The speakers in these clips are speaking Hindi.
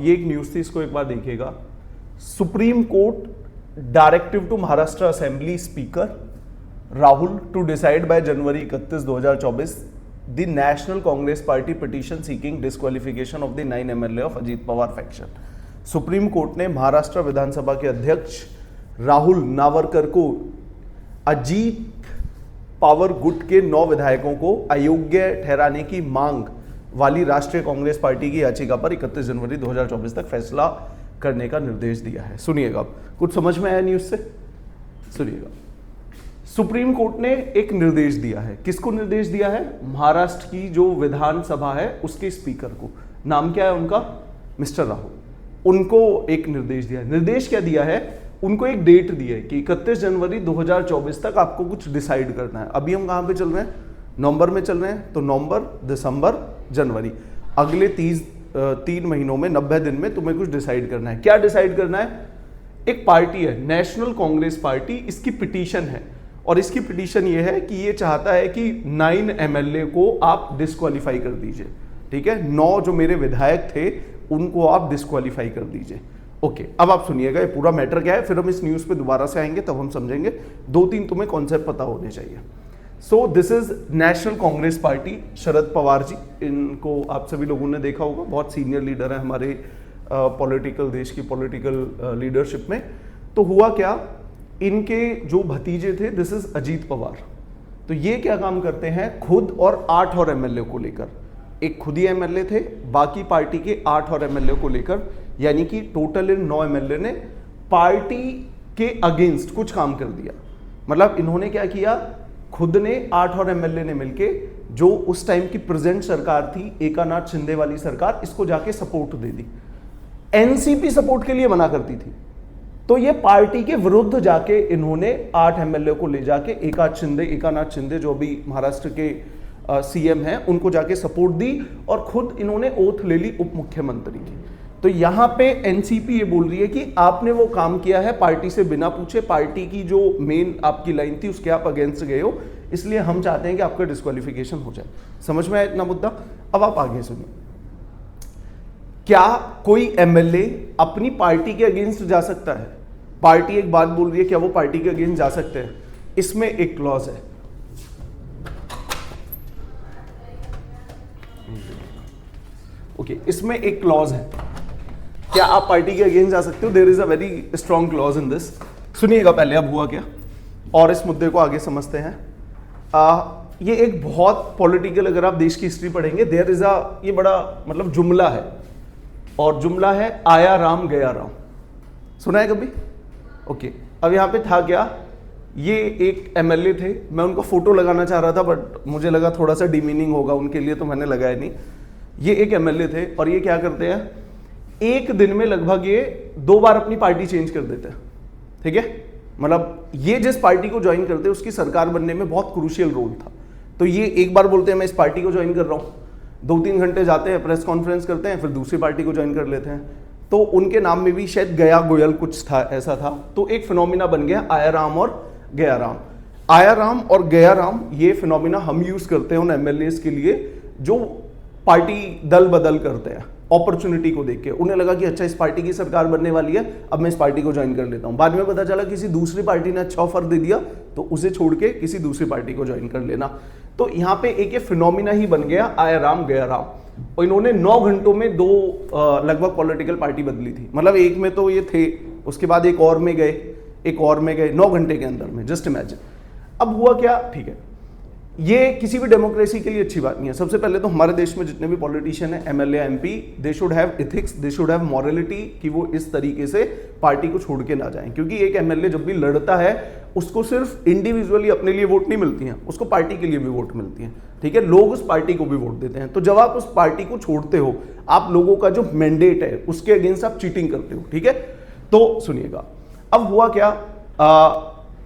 ये एक न्यूज थी, इसको एक बार देखिएगा। Supreme Court directive to Maharashtra assembly speaker Rahul to decide by January 31, 2024 the National Congress Party petition seeking disqualification of the 9 MLA of Ajit Pawar faction. Supreme Court ने महाराष्ट्र विधानसभा के अध्यक्ष राहुल नावरकर को अजीत पावर गुट के 9 विधायकों को अयोग्य ठहराने की मांग वाली राष्ट्रीय कांग्रेस पार्टी की याचिका पर 31 जनवरी 2024 तक फैसला करने का निर्देश दिया है। सुनिएगा, कुछ समझ में आया न्यूज से? सुनिएगा, सुप्रीम कोर्ट ने एक निर्देश दिया है। किसको निर्देश दिया है? महाराष्ट्र की जो विधानसभा है उसके स्पीकर को। नाम क्या है उनका? मिस्टर राहुल। उनको एक निर्देश दिया है। निर्देश क्या दिया है? उनको एक डेट दी है कि 31 जनवरी 2024 तक आपको कुछ डिसाइड करना है। अभी हम कहां पे चल रहे हैं? नवंबर में चल रहे हैं, तो नवंबर, दिसंबर, जनवरी, अगले 3 महीनों में 90 दिन में तुम्हें कुछ डिसाइड करना है। क्या डिसाइड करना है? एक पार्टी है नेशनल कांग्रेस पार्टी, इसकी पिटीशन है और इसकी पिटीशन ये है कि ये चाहता है कि 9 MLA को आप डिस्क्वालीफाई कर दीजिए। ठीक है, 9 जो मेरे विधायक थे उनको आप डिस्क्वालीफाई कर दीजिए। ओके, अब आप सुनिएगा ये पूरा मैटर क्या है, फिर हम इस न्यूज पे दोबारा से आएंगे, तब हम समझेंगे। 2-3 तुम्हें कॉन्सेप्ट पता होने चाहिए। So this is National Congress Party, Sharad Pawar ji, इनको आप सभी लोगों ने देखा होगा, बहुत सीनियर लीडर है हमारे देश की पॉलिटिकल लीडरशिप में। तो हुआ क्या, इनके जो भतीजे थे, दिस इज अजीत पवार, तो ये क्या काम करते हैं, खुद और 8 और MLA को लेकर, एक खुद ही MLA थे, बाकी पार्टी के 8 और MLA को लेकर, यानी कि टोटल इन 9 MLA ने पार्टी के अगेंस्ट कुछ काम कर दिया। मतलब इन्होंने क्या किया, खुद ने 8 और MLA ने मिलके जो उस टाइम की प्रेजेंट सरकार थी, एकनाथ शिंदे वाली सरकार, इसको जाके सपोर्ट दे दी। एनसीपी सपोर्ट के लिए मना करती थी, तो ये पार्टी के विरुद्ध जाके इन्होंने 8 MLA को ले जाके एकनाथ शिंदे जो भी महाराष्ट्र के CM हैं, उनको जाके सपोर्ट दी और खुद इन्होंने ओथ ले ली उप मुख्यमंत्री की। तो यहां पे एनसीपी ये बोल रही है कि आपने वो काम किया है पार्टी से बिना पूछे, पार्टी की जो मेन आपकी लाइन थी उसके आप अगेंस्ट गए हो, इसलिए हम चाहते हैं कि आपका डिस्क्वालिफिकेशन हो जाए। समझ में आया इतना मुद्दा? अब आप आगे सुनिए। क्या कोई MLA अपनी पार्टी के अगेंस्ट जा सकता है? पार्टी एक बात बोल रही है, क्या वो पार्टी के अगेंस्ट जा सकते हैं? इसमें एक क्लॉज है, ओके, इसमें एक क्लॉज है, क्या आप पार्टी के अगेंस्ट जा सकते हो? There is a very strong clause in this. सुनिएगा पहले अब हुआ क्या, और इस मुद्दे को आगे समझते हैं। ये एक बहुत पॉलिटिकल, अगर आप देश की हिस्ट्री पढ़ेंगे, देयर इज अ, ये बड़ा मतलब जुमला है, और जुमला है आया राम गया राम। सुना है कभी? ओके, अब यहाँ पे था क्या, ये एक MLA थे, मैं उनका फोटो लगाना चाह रहा था बट मुझे लगा थोड़ा सा डिमीनिंग होगा उनके लिए, तो मैंने लगाया नहीं। ये एक MLA थे और ये क्या करते हैं, एक दिन में लगभग ये 2 बार अपनी पार्टी चेंज कर देते हैं। ठीक है, मतलब ये जिस पार्टी को ज्वाइन करते हैं उसकी सरकार बनने में बहुत क्रूशियल रोल था। तो ये एक बार बोलते हैं मैं इस पार्टी को ज्वाइन कर रहा हूँ, 2-3 घंटे जाते हैं, प्रेस कॉन्फ्रेंस करते हैं, फिर दूसरी पार्टी को ज्वाइन कर लेते हैं। तो उनके नाम में भी शायद गया गोयल कुछ था, ऐसा था। तो एक फिनोमिना बन गया आया राम और गया राम। आया राम और गया राम, ये फिनोमिना हम यूज करते हैं उन MLAs के लिए जो पार्टी दल बदल करते हैं, अपॉर्चुनिटी को देख के। उन्हें लगा कि अच्छा इस पार्टी की सरकार बनने वाली है, अब मैं इस पार्टी को ज्वाइन कर लेता हूं। बाद में पता चला किसी दूसरी पार्टी ने अच्छा ऑफर दे दिया, तो उसे छोड़ के किसी दूसरी पार्टी को ज्वाइन कर लेना। तो यहाँ पे एक ये फिनोमिना ही बन गया आया राम गया राम। और इन्होंने 9 घंटों में 2 लगभग पॉलिटिकल पार्टी बदली थी। मतलब एक में तो ये थे, उसके बाद एक और में गए, एक और में गए, 9 घंटे के अंदर में, जस्ट इमेजिन। अब हुआ क्या, ठीक है, ये किसी भी डेमोक्रेसी के लिए अच्छी बात नहीं है। सबसे पहले तो हमारे देश में जितने भी पॉलिटिशियन है, MLA MP, they should have ethics, they should have morality, कि वो इस तरीके से पार्टी को छोड़ के ना जाएं। क्योंकि एक MLA जब भी लड़ता है उसको सिर्फ इंडिविजुअली अपने लिए वोट नहीं मिलती हैं, उसको पार्टी के लिए भी वोट मिलती हैं। ठीक है, लोग उस पार्टी को भी वोट देते हैं। तो जब आप उस पार्टी को छोड़ते हो, आप लोगों का जो मैंडेट है उसके अगेंस्ट आप चीटिंग करते हो। ठीक है, तो सुनिएगा अब हुआ क्या,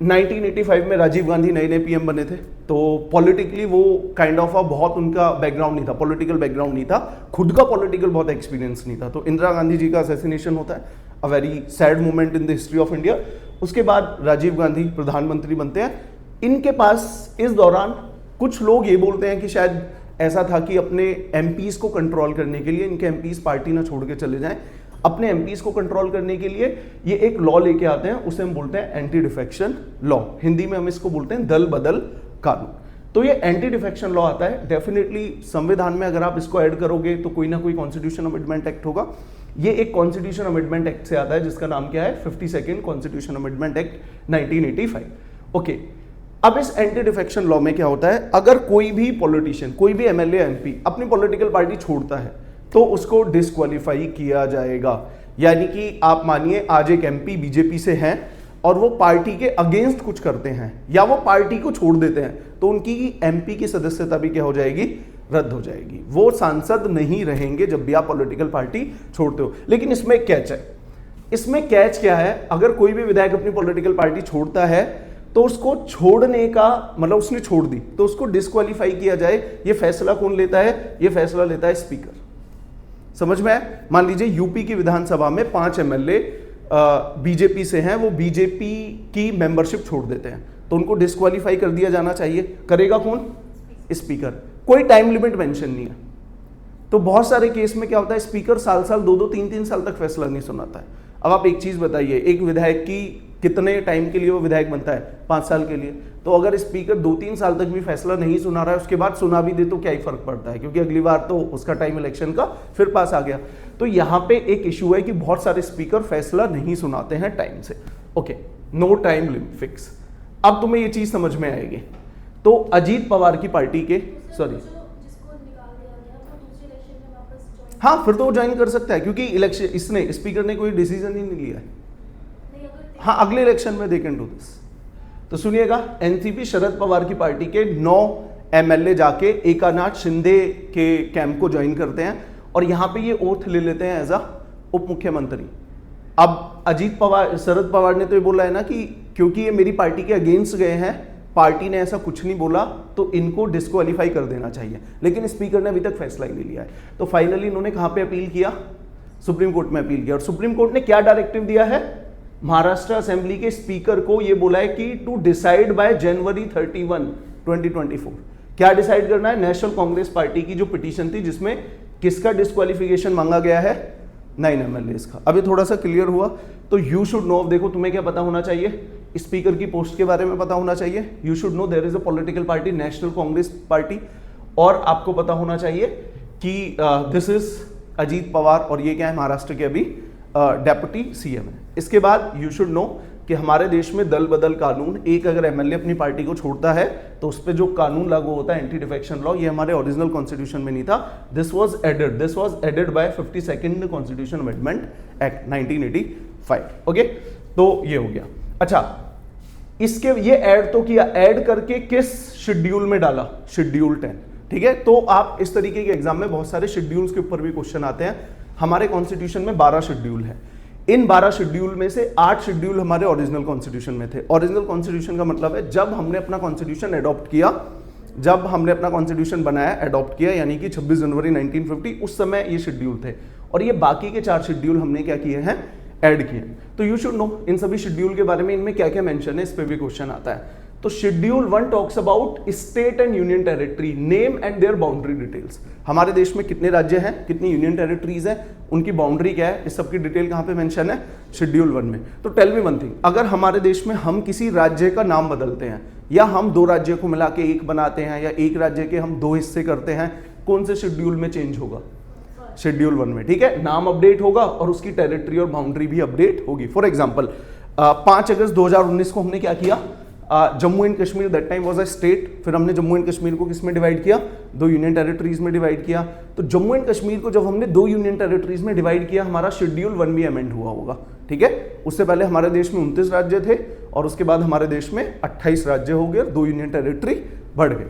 1985 में राजीव गांधी नए PM बने थे। तो पॉलिटिकली वो काइंड ऑफ बहुत उनका बैकग्राउंड नहीं था, पॉलिटिकल बैकग्राउंड नहीं था, खुद का पॉलिटिकल बहुत एक्सपीरियंस नहीं था। तो इंदिरा गांधी जी का असैसिनेशन होता है, a very sad moment in the history of India. उसके बाद राजीव गांधी प्रधानमंत्री बनते हैं। इनके पास इस दौरान कुछ लोग ये बोलते हैं कि शायद ऐसा था कि अपने MPs को कंट्रोल करने के लिए इनके MPs पार्टी ना छोड़ के चले जाएं। अपने एमपीज को कंट्रोल करने के लिए ये एक लॉ लेके आते हैं, उसे हम बोलते हैं एंटी डिफेक्शन लॉ। हिंदी में हम इसको बोलते हैं दल बदल कानून। तो ये एंटी डिफेक्शन लॉ आता है। डेफिनेटली संविधान में अगर आप इसको ऐड करोगे तो कोई ना कोई कॉन्स्टिट्यूशन अमेंडमेंट एक्ट होगा। ये एक कॉन्स्टिट्यूशन अमेंडमेंट एक्ट से आता है जिसका नाम क्या है, 52nd constitution amendment act 1985। Okay, अब इस एंटी डिफेक्शन लॉ में क्या होता है, अगर कोई भी पॉलिटिशियन, कोई भी एमएलए एमपी अपनी पॉलिटिकल पार्टी छोड़ता है तो उसको डिस्क्वालीफाई किया जाएगा। यानी कि आप मानिए आज एक एमपी बीजेपी से हैं और वो पार्टी के अगेंस्ट कुछ करते हैं या वो पार्टी को छोड़ देते हैं तो उनकी एमपी की सदस्यता भी क्या हो जाएगी, रद्द हो जाएगी। वो सांसद नहीं रहेंगे जब भी आप पॉलिटिकल पार्टी छोड़ते हो। लेकिन इसमें एक कैच है। इसमें कैच क्या है, अगर कोई भी विधायक अपनी पॉलिटिकल पार्टी छोड़ता है तो उसको छोड़ने का मतलब उसने छोड़ दी तो उसको डिस्क्वालीफाई किया जाए। ये फैसला कौन लेता है, ये फैसला लेता है स्पीकर। समझ में आया? मान लीजिए यूपी की विधानसभा में 5 एमएलए बीजेपी से हैं, वो बीजेपी की मेंबरशिप छोड़ देते हैं तो उनको डिस्क्वालीफाई कर दिया जाना चाहिए। करेगा कौन, स्पीकर। कोई टाइम लिमिट मेंशन नहीं है। तो बहुत सारे केस में क्या होता है, स्पीकर साल 2-2, 3-3 साल तक फैसला नहीं सुनाता है। अब आप एक चीज बताइए, एक विधायक की कितने टाइम के लिए वो विधायक बनता है, 5 साल के लिए। तो अगर स्पीकर 2-3 साल तक भी फैसला नहीं सुना रहा है, उसके बाद सुना भी दे तो क्या ही फर्क पड़ता है, क्योंकि अगली बार तो उसका टाइम इलेक्शन का फिर पास आ गया। तो यहाँ पे एक इशू है कि बहुत सारे स्पीकर फैसला नहीं सुनाते हैं टाइम से। Okay, no time limit fix. अब तुम्हें ये चीज समझ में आएगी। तो अजीत पवार की पार्टी के हाँ, फिर तो वो ज्वाइन कर सकता है क्योंकि इलेक्शन इसने स्पीकर ने कोई डिसीजन ही नहीं लिया है। हाँ, अगले इलेक्शन में दे कैन डू दिस। तो सुनिएगा, एनसीपी शरद पवार की पार्टी के 9 एमएलए जाके एकनाथ शिंदे के कैंप को ज्वाइन करते हैं और यहां पे ये ओथ ले लेते हैं एज अ उप मुख्यमंत्री। अब अजीत पवार, शरद पवार ने तो ये बोला है ना कि क्योंकि ये मेरी पार्टी के अगेंस्ट गए हैं, पार्टी ने ऐसा कुछ नहीं बोला तो इनको डिस्क्वालीफाई कर देना चाहिए। लेकिन स्पीकर ने अभी तक फैसला ही नहीं लिया है। तो फाइनली इन्होंने कहां पे अपील किया, सुप्रीम कोर्ट में अपील किया। और सुप्रीम कोर्ट ने क्या डायरेक्टिव दिया है, महाराष्ट्र असेंबली के स्पीकर को यह बोला है कि टू डिसाइड बाय जनवरी 31, 2024। क्या डिसाइड करना है, नेशनल कांग्रेस पार्टी की जो पिटीशन थी जिसमें किसका डिस्क्वालिफिकेशन मांगा गया है, 9 एमएलए का। अभी थोड़ा सा क्लियर हुआ। तो यू शुड नो, देखो तुम्हें क्या पता होना चाहिए, स्पीकर की पोस्ट के बारे में पता होना चाहिए। You should know there is a political party National Congress Party, और आपको पता होना चाहिए कि दिस इज अजीत पवार और ये क्या है, महाराष्ट्र के अभी डेप्यूटी सीएम है। इसके बाद यू शुड नो कि हमारे देश में दल बदल कानून, एक अगर एमएलए अपनी पार्टी को छोड़ता है तो उस पर जो कानून लागू होता है एंटी डिफेक्शन लॉ, ये हमारे ओरिजिनल कॉन्स्टिट्यूशन में नहीं था। This was added by 52nd constitution amendment act 1985। Okay, तो ये हो गया। अच्छा, इसके ये ऐड तो किया, ऐड करके किस शेड्यूल में डाला, शेड्यूल 10। ठीक है, तो आप इस तरीके के एग्जाम में बहुत सारे शेड्यूल्स के ऊपर भी क्वेश्चन आते हैं। हमारे कॉन्स्टिट्यूशन में 12 शेड्यूल है। इन 12 शेड्यूल में से 8 शेड्यूल हमारे ओरिजिनल कॉन्स्टिट्यूशन में थे। ओरिजिनल कॉन्स्टिट्यूशन का मतलब है जब हमने अपना कॉन्स्टिट्यूशन एडॉप्ट किया, जब हमने अपना कॉन्स्टिट्यूशन बनाया, एडॉप्ट किया, यानी कि 26 जनवरी 1950, उस समय ये शेड्यूल थे। और ये बाकी के 4 शेड्यूल हमने क्या किए हैं, ऐड किए। तो यू शुड नो इन सभी शेड्यूल के बारे में, इनमें क्या क्या मेंशन है, इस पे भी क्वेश्चन आता है। तो schedule 1 talks about state and union territory, name and their boundary details. हमारे देश में कितने राज्य हैं, कितनी यूनियन टेरिटरीज हैं, उनकी बाउंड्री क्या है, इस सब की डिटेल कहां पे मेंशन है, शेड्यूल 1 में। तो टेल मी वन थिंग, अगर हमारे देश में हम किसी राज्य का नाम बदलते हैं या हम 2 राज्यों को मिला के एक बनाते हैं या एक राज्य के हम 2 हिस्से करते हैं, कौन से शेड्यूल में चेंज होगा, शेड्यूल 1 में। ठीक है, नाम अपडेट होगा और उसकी टेरिटरी और बाउंड्री भी अपडेट होगी। फॉर एग्जांपल 5 अगस्त 2019 को हमने क्या किया, Jammu and Kashmir that time was a state, फिर हमने जम्मू एंड कश्मीर को किस में डिवाइड किया, 2 यूनियन टेरिटरीज में डिवाइड किया। तो जम्मू एंड कश्मीर को जब हमने 2 यूनियन टेरिटरीज में डिवाइड किया, हमारा शेड्यूल 1 भी अमेंड हुआ होगा। ठीक है, उससे पहले हमारे देश में 29 राज्य थे और उसके बाद हमारे देश में 28 राज्य हो गए, 2 यूनियन टेरिटरी बढ़ गए।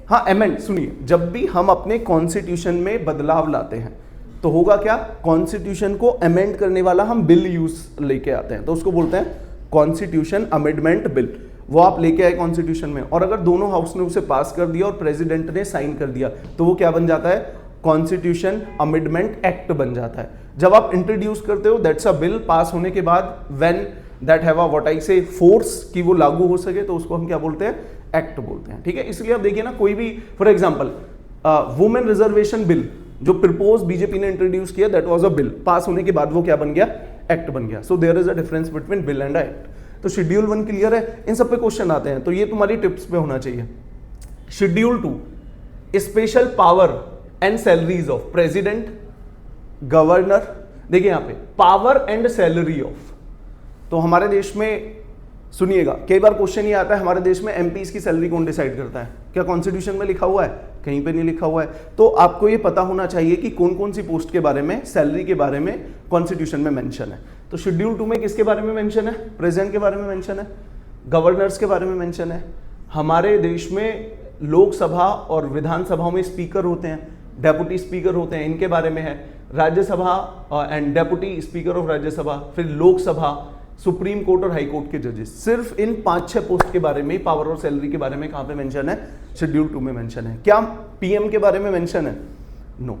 हाँ, अमेंड, सुनिए, जब भी हम अपने कॉन्स्टिट्यूशन में बदलाव लाते हैं तो होगा क्या, कॉन्स्टिट्यूशन को अमेंड करने वाला हम बिल यूज लेके आते हैं, तो उसको बोलते हैं कॉन्स्टिट्यूशन अमेंडमेंट बिल। वो आप लेके आए कॉन्स्टिट्यूशन में, और अगर दोनों हाउस ने उसे पास कर दिया और प्रेसिडेंट ने साइन कर दिया तो वो क्या बन जाता है, कॉन्स्टिट्यूशन अमेंडमेंट एक्ट बन जाता है। जब आप इंट्रोड्यूस करते हो, दैट्स अ बिल, पास होने के बाद when that have a what I से फोर्स, कि वो लागू हो सके, तो उसको हम क्या बोलते हैं, एक्ट बोलते हैं। ठीक है, इसलिए आप देखिए ना, कोई भी for example women reservation bill, जो प्रपोज बीजेपी ने इंट्रोड्यूस किया दैट वाज अ बिल, पास होने के बाद वो क्या बन गया, एक्ट बन गया. So there is a difference between bill and act. तो शेड्यूल 1 क्लियर है, इन सब पे क्वेश्चन आते हैं तो ये तुम्हारी टिप्स पे होना चाहिए. Schedule 2, special power and salaries of president, governor. देखिए यहां पे पावर एंड सैलरी ऑफ, तो हमारे देश में सुनिएगा कई बार क्वेश्चन ये आता है हमारे देश में एमपीज की सैलरी कौन डिसाइड करता है, क्या कॉन्स्टिट्यूशन में लिखा हुआ है, कहीं पे नहीं लिखा हुआ है. तो आपको ये पता होना चाहिए कि कौन कौन सी पोस्ट के बारे में, सैलरी के बारे में कॉन्स्टिट्यूशन में मेंशन है. तो शेड्यूल 2 में किसके बारे में मेंशन है, प्रेसिडेंट के बारे में मेंशन है, गवर्नर्स के बारे में मेंशन है. हमारे देश में लोकसभा और विधानसभाओं में स्पीकर होते हैं, डेप्यूटी स्पीकर होते हैं, इनके बारे में है. Rajya Sabha and deputy speaker of Rajya Sabha, फिर लोकसभा, सुप्रीम कोर्ट और हाई कोर्ट के जजेस. सिर्फ इन 5-6 पोस्ट के बारे में, पावर और सैलरी के बारे में कहां पे मेंशन है, शेड्यूल 2 में मेंशन है. क्या पीएम के बारे में मेंशन है, नो.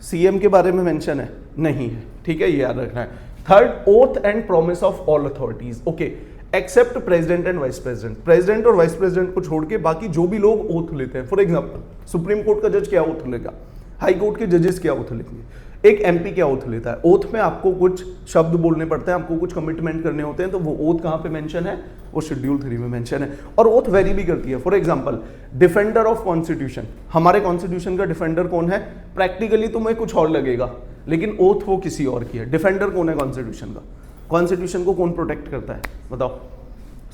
सीएम के बारे में मेंशन है, नहीं है. ठीक है, ये याद रखना है. Third, oath and promise of all authorities. Okay, except president and vice president. President और वाइस प्रेसिडेंट को छोड़ के बाकी जो भी लोग ओथ लेते हैं, फॉर एग्जाम्पल सुप्रीम कोर्ट का जज क्या ओथ लेगा, हाई कोर्ट के जजेस क्या ओथ लेंगे, एक एमपी क्या ओथ लेता है. ओथ में आपको कुछ शब्द बोलने पड़ते हैं, आपको कुछ कमिटमेंट करने होते हैं, तो वो ओथ कहां पे मेंशन है, वो शेड्यूल 3 में मेंशन है. और ओथ वेरी भी करती है. For example defender of constitution, हमारे कॉन्स्टिट्यूशन का डिफेंडर कौन है, प्रैक्टिकली तुम्हें कुछ और लगेगा लेकिन ओथ वो किसी और की है. डिफेंडर कौन है कॉन्स्टिट्यूशन का, कॉन्स्टिट्यूशन को कौन प्रोटेक्ट करता है बताओ,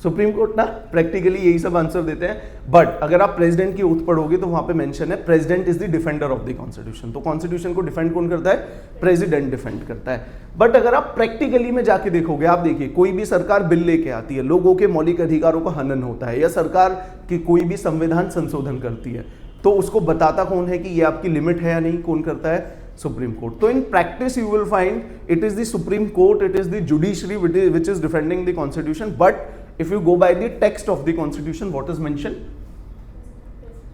सुप्रीम कोर्ट ना. प्रैक्टिकली यही सब आंसर देते हैं. बट अगर आप प्रेसिडेंट की ओथ पढ़ोगे तो वहां पे मेंशन है president is the defender of the constitution. तो कॉन्स्टिट्यूशन को डिफेंड कौन करता है, प्रेसिडेंट डिफेंड करता है. बट अगर आप प्रैक्टिकली में जाके देखोगे, आप देखिए कोई भी सरकार बिल लेके आती है, लोगों के मौलिक अधिकारों का हनन होता है, या सरकार की कोई भी संविधान संशोधन करती है, तो उसको बताता कौन है कि ये आपकी लिमिट है या नहीं, कौन करता है, सुप्रीम कोर्ट. तो in practice you will find it is the supreme court, it is the judiciary which is defending the constitution. But if you go by the text of the constitution, what is mentioned,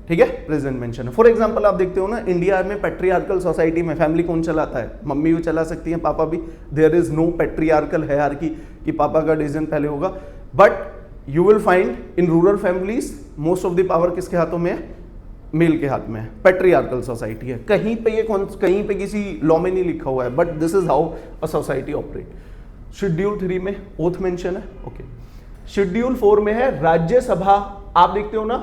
ठीक है, प्रेसिडेंट मेंशन है. फॉर एग्जांपल आप देखते हो ना, इंडिया में पैट्रियार्कल सोसाइटी में फैमिली कौन चलाता है, मम्मी भी चला सकती है, पापा भी. There is no patriarchal hierarchy कि पापा का डिसीजन पहले होगा. But you will find in rural families most of the power किसके हाथों में है, मेल के हाथ में है. पैट्रियार्कल सोसाइटी है. कहीं पे ये कहीं पे किसी लॉ में नहीं लिखा हुआ है, but this is how a society operate. Schedule 3 में ओथ मेंशन है. ओके, शेड्यूल 4 में है राज्यसभा. आप देखते हो ना,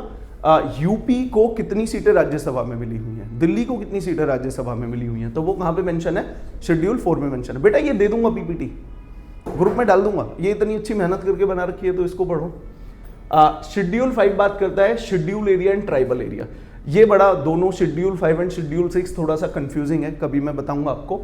यूपी को कितनी सीटें राज्यसभा में मिली हुई हैं, दिल्ली को कितनी सीटें राज्यसभा में मिली हुई हैं, तो वो कहां पे मेंशन है, शेड्यूल 4 में मेंशन है. बेटा ये दे दूंगा, पीपीटी ग्रुप में डाल दूंगा, ये इतनी अच्छी मेहनत करके बना रखी है तो इसको पढ़ो. शेड्यूल 5 बात करता है schedule area and tribal area. ये बड़ा, दोनों शेड्यूल 5 एंड शेड्यूल 6 थोड़ा सा कंफ्यूजिंग है, कभी मैं बताऊंगा आपको.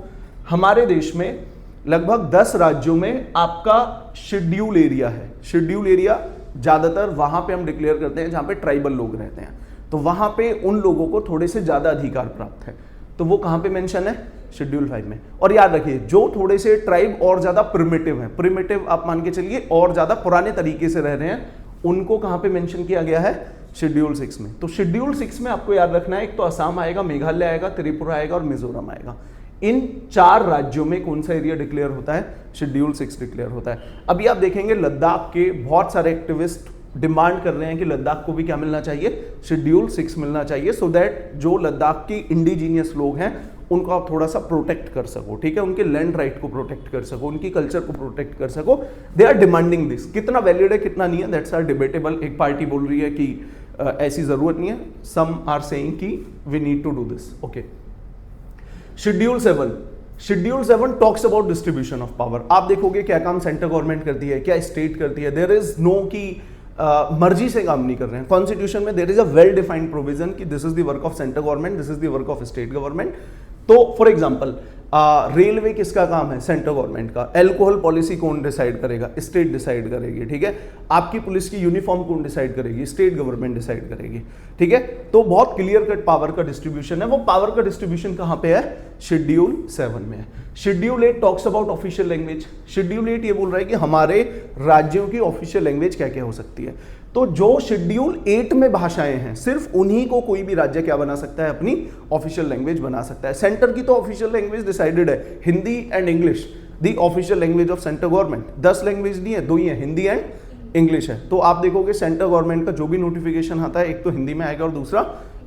हमारे देश में लगभग 10 राज्यों में आपका शेड्यूल एरिया है. शेड्यूल एरिया ज्यादातर वहां पे हम डिक्लेयर करते हैं जहां पे ट्राइबल लोग रहते हैं, तो वहां पे उन लोगों को थोड़े से ज्यादा अधिकार प्राप्त है. तो वो कहां पे मेंशन है, शेड्यूल 5 में. और याद रखिए, जो थोड़े से ट्राइब और ज्यादा प्रिमिटिव है, प्रिमिटिव आप मान के चलिए और ज्यादा पुराने तरीके से रह रहे हैं, उनको कहां पे मेंशन किया गया है, शेड्यूल 6 में. तो शेड्यूल 6 में आपको याद रखना है, एक तो असम आएगा, मेघालय आएगा, त्रिपुरा आएगा और मिजोरम आएगा. इन 4 राज्यों में कौन सा एरिया डिक्लेयर होता है, शेड्यूल 6 डिक्लेयर होता है. अभी आप देखेंगे लद्दाख के बहुत सारे एक्टिविस्ट डिमांड कर रहे हैं कि लद्दाख को भी क्या मिलना चाहिए, शेड्यूल 6 मिलना चाहिए, सो दैट जो लद्दाख की इंडिजीनियस लोग हैं उनको आप थोड़ा सा प्रोटेक्ट कर सको. ठीक है, उनके लैंड राइट को प्रोटेक्ट कर सको, उनकी कल्चर को प्रोटेक्ट कर सको. They are demanding this. कितना वैलिड है कितना नहीं है, दैट्स आर डिबेटेबल. एक पार्टी बोल रही है कि ऐसी जरूरत नहीं है, सम आर सेइंग कि we need to do this. Okay, schedule 7. Schedule 7 talks about distribution of power. आप देखोगे क्या काम सेंट्रल गवर्नमेंट करती है, क्या स्टेट करती है. देयर इज नो कि मर्जी से काम नहीं कर रहे हैं. कॉन्स्टिट्यूशन में there is a well defined provision कि this is the work of central government, this is the work of state government. तो फॉर एग्जांपल रेलवे किसका काम है, सेंट्रल गवर्नमेंट का. एल्कोहल पॉलिसी कौन डिसाइड करेगा, स्टेट डिसाइड करेगी. ठीक है, आपकी पुलिस की यूनिफॉर्म कौन डिसाइड करेगी, स्टेट गवर्नमेंट डिसाइड करेगी. ठीक है, तो बहुत क्लियर कट पावर का डिस्ट्रीब्यूशन है. वो पावर का डिस्ट्रीब्यूशन कहां पे है, शेड्यूल 7 में है. Schedule 8 talks about official language. Schedule 8 ये बोल रहा है कि हमारे राज्यों की ऑफिशियल लैंग्वेज क्या क्या हो सकती है. तो जो शेड्यूल 8 में भाषाएं हैं, सिर्फ उन्हीं को कोई भी राज्य क्या बना सकता है, अपनी ऑफिशियल लैंग्वेज बना सकता है. सेंटर की तो ऑफिशियल लैंग्वेज डिसाइडेड है, Hindi and English the official language of central government. 10 language नहीं है, 2 ही है, हिंदी एंड इंग्लिश है. तो आप देखोगे सेंट्रल गवर्नमेंट का जो भी नोटिफिकेशन आता है, एक तो हिंदी में आएगा और दूसरा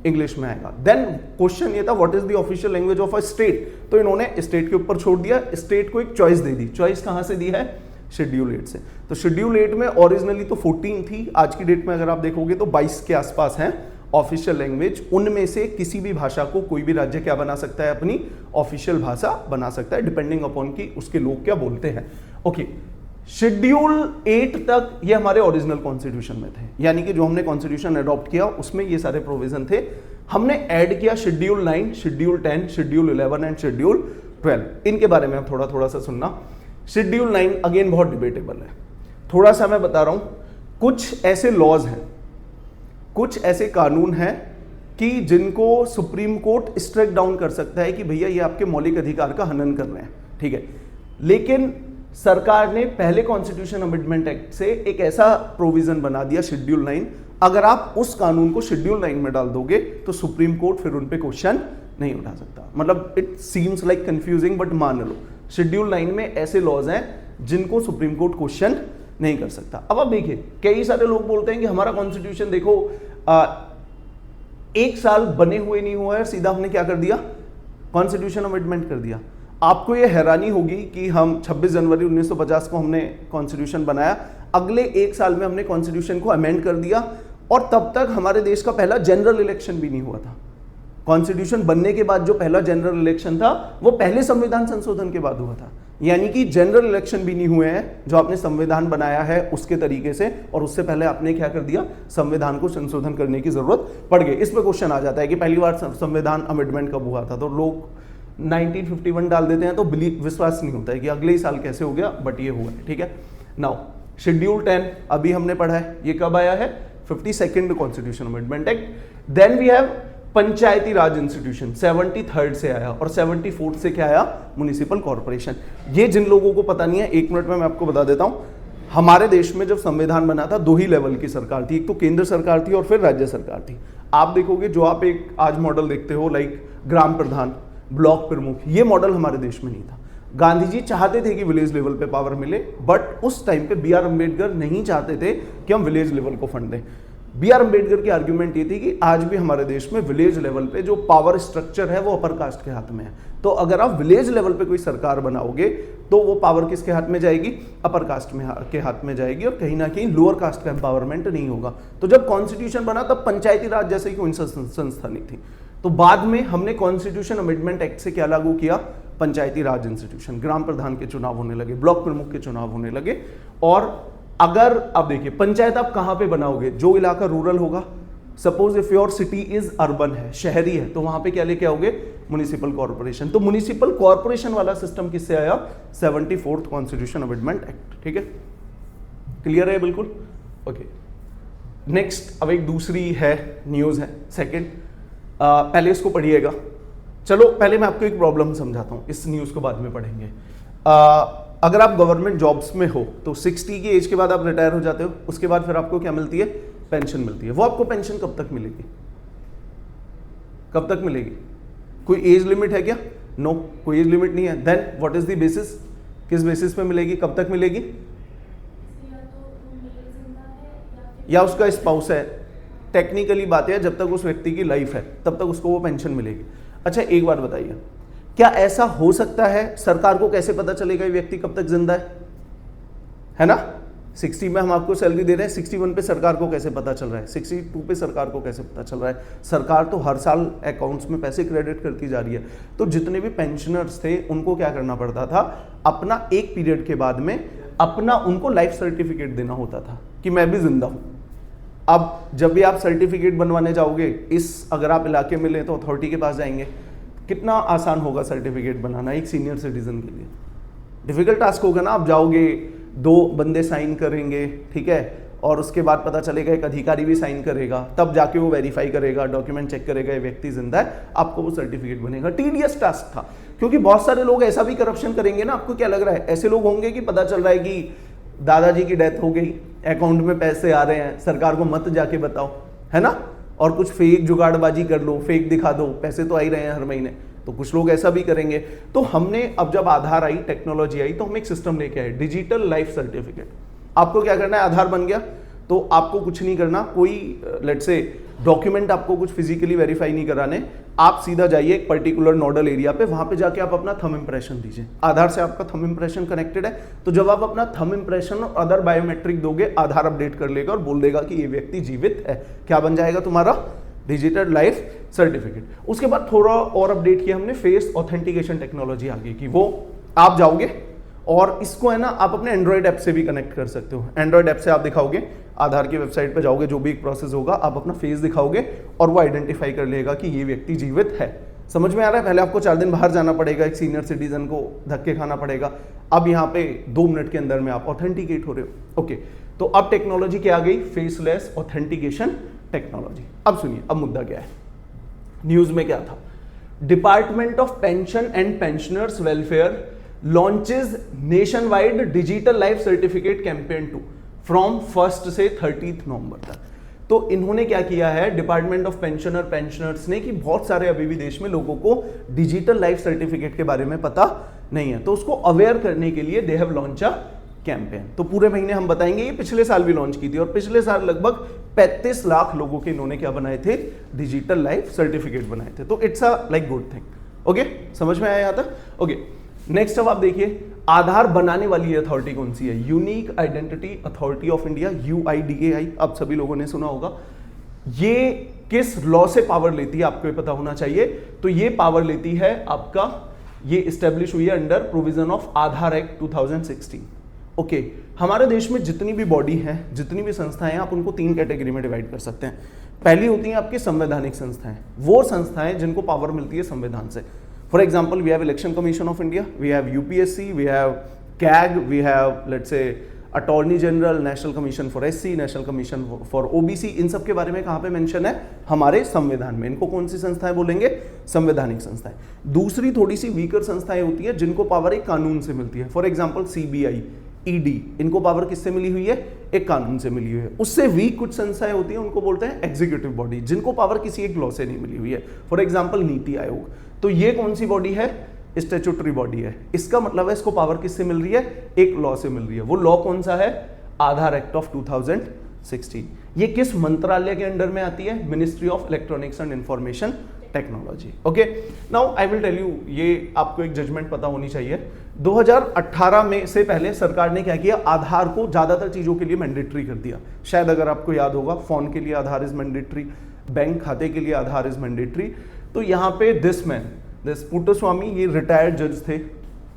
इंग्लिश में आएगा। देन क्वेश्चन ये था what is the official language of a state, तो इन्होंने स्टेट के ऊपर छोड़ दिया, स्टेट को एक चॉइस दे दी। चॉइस कहां से दी है? शेड्यूल 8 से। तो शेड्यूल 8 में ओरिजिनली तो 14 थी, आज की डेट में अगर आप देखोगे तो 22 के आसपास हैं ऑफिशियल लैंग्वेज। उनमें से किसी भी भाषा को कोई भी राज्य क्या बना सकता है? अपनी ऑफिशियल भाषा बना सकता है, डिपेंडिंग अपॉन कि उसके लोग क्या बोलते हैं। ओके, शेड्यूल 8 तक ये हमारे ओरिजिनल कॉन्स्टिट्यूशन में थे, यानी कि जो हमने कॉन्स्टिट्यूशन अडॉप्ट किया उसमें ये सारे प्रोविजन थे। हमने ऐड किया schedule 9, schedule 10, schedule 11 and schedule 12। इनके बारे में आप थोड़ा सा सुनना। शेड्यूल 9 अगेन बहुत डिबेटेबल है, थोड़ा सा मैं बता रहा हूं। कुछ ऐसे लॉज हैं, कुछ ऐसे कानून हैं कि जिनको सुप्रीम कोर्ट स्ट्राइक डाउन कर सकता है कि भैया ये आपके मौलिक अधिकार का हनन कर रहे हैं, ठीक है। लेकिन सरकार ने पहले कॉन्स्टिट्यूशन अमेंडमेंट एक्ट से एक ऐसा प्रोविजन बना दिया शेड्यूल 9, अगर आप उस कानून को शेड्यूल 9 में डाल दोगे तो सुप्रीम कोर्ट फिर उन पे क्वेश्चन नहीं उठा सकता। मतलब it seems like confusing, but मान लो शेड्यूल 9 में ऐसे लॉज हैं जिनको सुप्रीम कोर्ट क्वेश्चन नहीं कर सकता। अब आप देखिए, कई सारे लोग बोलते हैं कि हमारा कॉन्स्टिट्यूशन देखो 1 साल बने हुए नहीं हुआ है, सीधा हमने क्या कर दिया? कॉन्स्टिट्यूशन अमेंडमेंट कर दिया। आपको यह हैरानी होगी कि हम 26 जनवरी 1950 को हमने कॉन्स्टिट्यूशन बनाया, अगले 1 साल में हमने कॉन्स्टिट्यूशन को अमेंड कर दिया, और तब तक हमारे देश का पहला जनरल इलेक्शन भी नहीं हुआ था। कॉन्स्टिट्यूशन बनने के बाद जो पहला जनरल इलेक्शन था वो पहले संविधान संशोधन के बाद हुआ था। यानी कि जनरल इलेक्शन भी नहीं हुए हैं, जो आपने संविधान बनाया है उसके तरीके से, और उससे पहले आपने क्या कर दिया? संविधान को संशोधन करने की जरूरत पड़ गई। इसमें क्वेश्चन आ जाता है कि पहली बार संविधान अमेंडमेंट कब हुआ था, तो लोग 1951 डाल देते हैं, तो विश्वास नहीं होता है कि अगले ही साल कैसे हो गया, बट ये हुआ है, ठीक है। नाउ शेड्यूल 10 अभी हमने पढ़ा है, ये कब आया है? 52nd constitution amendment act. Then we have panchayati raj institution, 73rd से आया, और 74th से क्या आया? Municipal corporation. ये जिन लोगों को पता नहीं है, 1 मिनट में मैं आपको बता देता हूं। हमारे देश में जब संविधान बना था 2 ही लेवल की सरकार थी, एक तो केंद्र सरकार थी और फिर राज्य सरकार थी। आप देखोगे जो आप एक आज मॉडल देखते हो लाइक ग्राम प्रधान, ब्लॉक प्रमुख, ये मॉडल हमारे देश में नहीं था। गांधी जी चाहते थे कि विलेज लेवल पे पावर मिले, बट उस टाइम पे बी आर अम्बेडकर नहीं चाहते थे कि हम विलेज लेवल को फंड दें। बी आर अम्बेडकर की आर्ग्यूमेंट ये थी कि आज भी हमारे देश में विलेज लेवल पे जो पावर स्ट्रक्चर है वो अपर कास्ट के हाथ में है, तो अगर आप विलेज लेवल पे कोई सरकार बनाओगे तो वो पावर किसके हाथ में जाएगी? अपर कास्ट में के हाथ में जाएगी, और कहीं ना कहीं लोअर कास्ट का एम्पावरमेंट नहीं होगा। तो जब कॉन्स्टिट्यूशन बना तब पंचायती राज जैसे ही कोई संस्था नहीं थी। तो बाद में हमने कॉन्स्टिट्यूशन अमेंडमेंट एक्ट से क्या लागू किया? पंचायती राज इंस्टीट्यूशन, ग्राम प्रधान के चुनाव होने लगे, ब्लॉक प्रमुख के चुनाव होने लगे। और अगर आप देखिए पंचायत आप कहां पे बनाओगे? जो इलाका रूरल होगा, suppose if your city is urban है, शहरी है, तो वहां पे क्या लेके आओगे? Municipal corporation. तो म्युनिसिपल कॉर्पोरेशन वाला सिस्टम किससे आया? 74th कॉन्स्टिट्यूशन अमेंडमेंट एक्ट, ठीक है। क्लियर है बिल्कुल? ओके, नेक्स्ट अब एक दूसरी है न्यूज है, सेकेंड, पहले इसको पढ़िएगा। चलो पहले मैं आपको एक प्रॉब्लम समझाता हूं, इस न्यूज को बाद में पढ़ेंगे। अगर आप गवर्नमेंट जॉब्स में हो तो 60 की एज के बाद आप रिटायर हो जाते हो, उसके बाद फिर आपको क्या मिलती है? पेंशन मिलती है। वो आपको पेंशन कब तक मिलेगी? कब तक मिलेगी? कोई एज लिमिट है क्या? नो, कोई एज लिमिट नहीं है। Then what is the basis? किस बेसिस पे मिलेगी? कब तक मिलेगी? या उसका स्पाउस है। टेक्निकली बात है, जब तक उस व्यक्ति की लाइफ है तब तक उसको वो पेंशन मिलेगी। अच्छा एक बात बताइए, क्या ऐसा हो सकता है? सरकार को कैसे पता चलेगा ये व्यक्ति कब तक जिंदा है ना? 60 में हम आपको सैलरी दे रहे हैं, 61 पे सरकार को कैसे पता चल रहा है? 62 पे सरकार को कैसे पता चल रहा है? सरकार तो हर साल अकाउंट्स में पैसे क्रेडिट करती जा रही है। तो जितने भी पेंशनर्स थे उनको क्या करना पड़ता था? अपना एक पीरियड के बाद में अपना उनको लाइफ सर्टिफिकेट देना होता था कि मैं भी जिंदा हूं। अब जब भी आप सर्टिफिकेट बनवाने जाओगे, इस अगर आप इलाके में लें तो अथॉरिटी के पास जाएंगे, कितना आसान होगा सर्टिफिकेट बनाना एक सीनियर सिटीजन के लिए? डिफिकल्ट टास्क होगा ना। आप जाओगे, 2 बंदे साइन करेंगे, ठीक है, और उसके बाद पता चलेगा एक अधिकारी भी साइन करेगा, तब जाके वो वेरीफाई करेगा, डॉक्यूमेंट चेक करेगा, ये व्यक्ति जिंदा है, आपको वो सर्टिफिकेट बनेगा। टीडियस टास्क था, क्योंकि बहुत सारे लोग ऐसा भी करप्शन करेंगे ना। आपको क्या लग रहा है? ऐसे लोग होंगे कि पता चल रहा है कि दादाजी की डेथ हो गई, अकाउंट में पैसे आ रहे हैं, सरकार को मत जाके बताओ, है ना, और कुछ फेक जुगाड़बाजी कर लो, फेक दिखा दो, पैसे तो आ ही रहे हैं हर महीने। तो कुछ लोग ऐसा भी करेंगे। तो हमने अब जब आधार आई, टेक्नोलॉजी आई, तो हम एक सिस्टम लेके आए, डिजिटल लाइफ सर्टिफिकेट। आपको क्या करना है? आधार बन गया तो आपको कुछ नहीं करना, कोई लेट्स से डॉक्यूमेंट आपको कुछ फिजिकली वेरीफाई नहीं कराने, आप सीधा जाइए एक पर्टिकुलर नोडल एरिया पे, वहां पे जाके आप अपना थंब इंप्रेशन दीजिए। आधार से आपका थंब इंप्रेशन कनेक्टेड है, तो जब आप अपना थंब इंप्रेशन और अदर बायोमेट्रिक दोगे, आधार अपडेट कर लेगा और बोल देगा कि ये व्यक्ति जीवित है। क्या बन जाएगा तुम्हारा? Digital life certificate. उसके बाद थोड़ा और अपडेट किया हमने, फेस ऑथेंटिकेशन टेक्नोलॉजी आगे की। वो आप जाओगे और इसको है ना आप अपने एंड्रॉइड ऐप से भी कनेक्ट कर सकते हो। एंड्रॉइड ऐप से आप दिखाओगे, आधार की वेबसाइट पे जाओगे, जो भी एक प्रोसेस होगा, आप अपना फेस दिखाओगे और वो आइडेंटिफाई कर लेगा कि ये व्यक्ति जीवित है। समझ में आ रहा है? पहले आपको 4 दिन बाहर जाना पड़ेगा, एक सीनियर सिटीजन को धक्के खाना पड़ेगा, अब यहाँ पे 2 मिनट के अंदर में आप ऑथेंटिकेट हो रहे हो। ओके, तो अब टेक्नोलॉजी क्या आ गई? Faceless authentication technology. अब सुनिए, अब मुद्दा क्या है, न्यूज में क्या था? Department of pension and pensioners welfare launches nation wide digital life certificate campaign 2 from 1 से 30 नवंबर तक। तो इन्होंने क्या किया है, डिपार्टमेंट ऑफ पेंशन और पेंशनर्स ने, कि बहुत सारे अभी भी देश में लोगों को डिजिटल लाइफ सर्टिफिकेट के बारे में पता नहीं है, तो उसको अवेयर करने के लिए they have launch a campaign. तो पूरे महीने हम बताएंगे, ये पिछले साल भी लॉन्च की थी और पिछले साल लगभग 35 लाख लोगों के इन्होंने क्या बनाए थे? डिजिटल लाइफ सर्टिफिकेट बनाए थे। तो it's a like good thing. Okay, समझ में आया यहाँ तक? ओके, नेक्स्ट अब आप देखिए, आधार बनाने वाली अथॉरिटी कौन सी है? Unique identity authority of India, UIDAI, आप सभी लोगों ने सुना होगा। ये किस लॉ से पावर लेती है आपको ये पता होना चाहिए। तो ये पावर लेती है आपका, ये इस्टेब्लिश हुई है under provision of Aadhaar act 2016। Okay, हमारे देश में जितनी भी बॉडी है, जितनी भी संस्थाएं हैं, आप उनको 3 कैटेगरी में डिवाइड कर सकते हैं। पहली होती है आपकी संवैधानिक संस्थाएं, वो संस्थाएं जिनको पावर मिलती है संविधान से। For example, we have Election Commission of India, we have UPSC, we have CAG, we have let's say Attorney General, National Commission for SC, National Commission for OBC। इन सब के बारे में कहाँ पे मेंशन है? हमारे संविधान में। इनको कौन सी संस्थाएं बोलेंगे? संवैधानिक संस्थाएं। दूसरी थोड़ी सी वीकर संस्थाएं होती है जिनको पावर एक कानून से मिलती है। फॉर एग्जाम्पल CBI, ED, इनको पावर किससे मिली हुई है? एक कानून से मिली हुई है। उससे वीक कुछ संस्थाएं होती हैं, उनको बोलते हैं एग्जीक्यूटिव बॉडी, जिनको पावर किसी एक लॉ से नहीं मिली हुई है। For example NITI Aayog. तो ये कौन सी बॉडी है? स्टैट्यूटरी बॉडी है। इसका मतलब है इसको पावर किससे मिल रही है? एक लॉ से मिल रही है। वो लॉ कौन सा है? Aadhaar act of 2016। ये किस मंत्रालय के अंडर में आती है? Ministry of electronics and information technology. Okay, now I will tell you, ये आपको एक जजमेंट पता होनी चाहिए। 2018 में से पहले सरकार ने क्या किया? आधार को ज्यादातर चीजों के लिए मैंडेटरी कर दिया। शायद अगर आपको याद होगा, फोन के लिए आधार इज मैंडेटरी, बैंक खाते के लिए आधार इज मैंडेटरी। तो यहाँ पे दिस पुट्टस्वामी, ये रिटायर्ड जज थे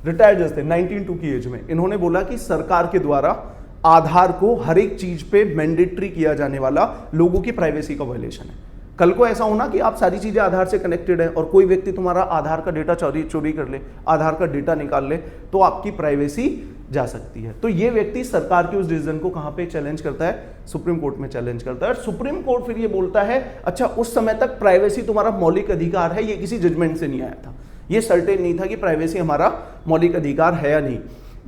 1992 की एज में। इन्होंने बोला कि सरकार के द्वारा आधार को हर एक चीज पे मैंडेटरी किया जाने वाला लोगों की प्राइवेसी का वायलेशन है। कल को ऐसा होना कि आप सारी चीजें आधार से कनेक्टेड है और कोई व्यक्ति तुम्हारा आधार का डेटा चोरी कर ले, आधार का डेटा निकाल ले, तो आपकी प्राइवेसी जा सकती है। तो ये व्यक्ति सरकार के उस डिसीजन को कहां पे चैलेंज करता है? सुप्रीम कोर्ट में चैलेंज करता है। सुप्रीम कोर्ट फिर ये बोलता है, अच्छा उस समय तक प्राइवेसी तुम्हारा मौलिक अधिकार है, ये किसी जजमेंट से नहीं आया था, ये सर्टेन नहीं था कि प्राइवेसी हमारा मौलिक अधिकार है या नहीं,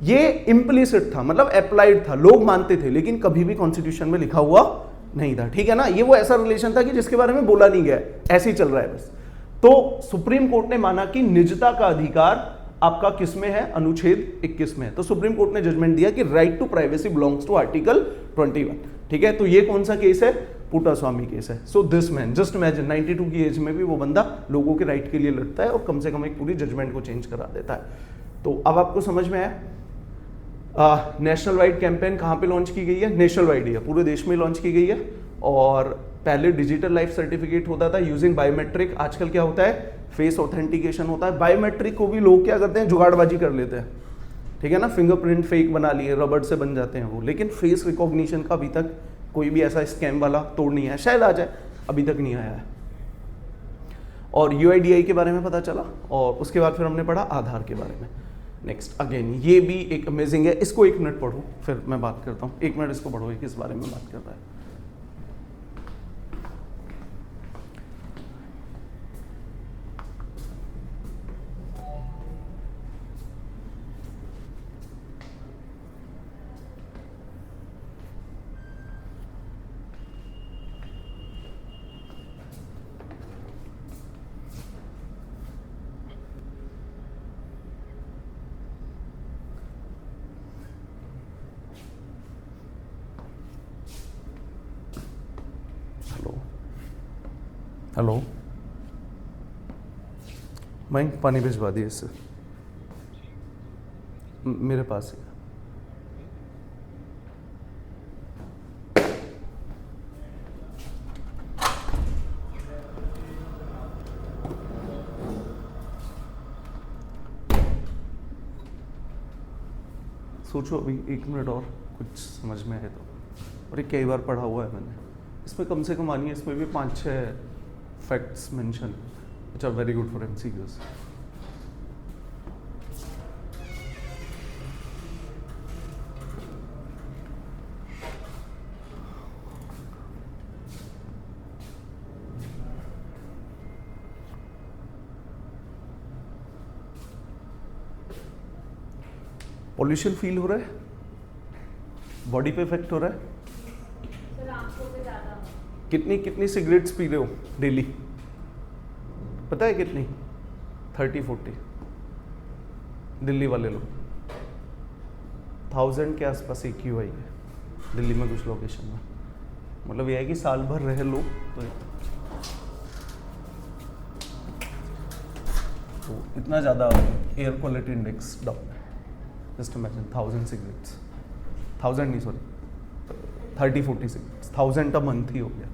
ये इम्प्लिसिट था, मतलब अप्लाइड था, लोग मानते थे, लेकिन कभी भी कॉन्स्टिट्यूशन में लिखा हुआ नहीं था। ठीक है ना? ये वो ऐसा रिलेशन था कि जिसके बारे में बोला नहीं गया, ऐसे ही चल रहा है बस। तो सुप्रीम कोर्ट ने माना कि निजता का अधिकार आपका किस में है? अनुच्छेद 21 में है। तो सुप्रीम कोर्ट ने जजमेंट दिया कि right to privacy belongs to article 21। ठीक है, तो ये कौन सा केस है? पुट्टास्वामी केस है। So this man, just imagine, 92 की एज में भी वो बंदा लोगों के राइट के लिए लड़ता है और कम से कम एक पूरी जजमेंट को चेंज करा देता है। तो अब आपको समझ में आया? नेशनल वाइड कैंपेन कहाँ पे लॉन्च की गई है? नेशनल वाइड ही है, पूरे देश में लॉन्च की गई है। और पहले डिजिटल लाइफ सर्टिफिकेट होता था यूजिंग बायोमेट्रिक, आजकल क्या होता है? फेस ऑथेंटिकेशन होता है। बायोमेट्रिक को भी लोग क्या करते हैं? जुगाड़बाजी कर लेते हैं। ठीक है ना? फिंगरप्रिंट फेक बना लिए, रबड़ से बन जाते हैं वो, लेकिन फेस रिकॉग्निशन का अभी तक कोई भी ऐसा स्कैम वाला तोड़ नहीं है। शायद आ जाए, अभी तक नहीं आया है। और UIDAI के बारे में पता चला, और उसके बाद फिर हमने पढ़ा आधार के बारे में। नेक्स्ट अगेन, ये भी एक अमेजिंग है, इसको 1 मिनट पढ़ो फिर मैं बात करता हूँ। 1 मिनट इसको पढ़ो, किस बारे में बात कर रहा है। हेलो, मैं पानी भिजवा दिए इससे मेरे पास है। सोचो अभी 1 मिनट और कुछ समझ में आए तो। और ये कई बार पढ़ा हुआ है मैंने, इसमें कम से कम आनी है, इसमें भी 5-6 facts mention, which are very good for MCQs. Pollution feel हो रहा है, बॉडी पे इफेक्ट हो रहा है? सर आंखों पे ज़्यादा। कितनी सिगरेट्स पी रहे हो डेली, पता है कितनी? 30-40। दिल्ली वाले लोग 1000 के आसपास AQI है दिल्ली में कुछ लोकेशन में। मतलब यह है कि साल भर रह लो तो इतना ज़्यादा एयर क्वालिटी इंडेक्स डाउन है। जस्ट इमेजिन 1000 सिगरेट्स, 1000 नहीं सॉरी 30-40 सिगरेट्स, 1000 अ मंथ ही हो गया।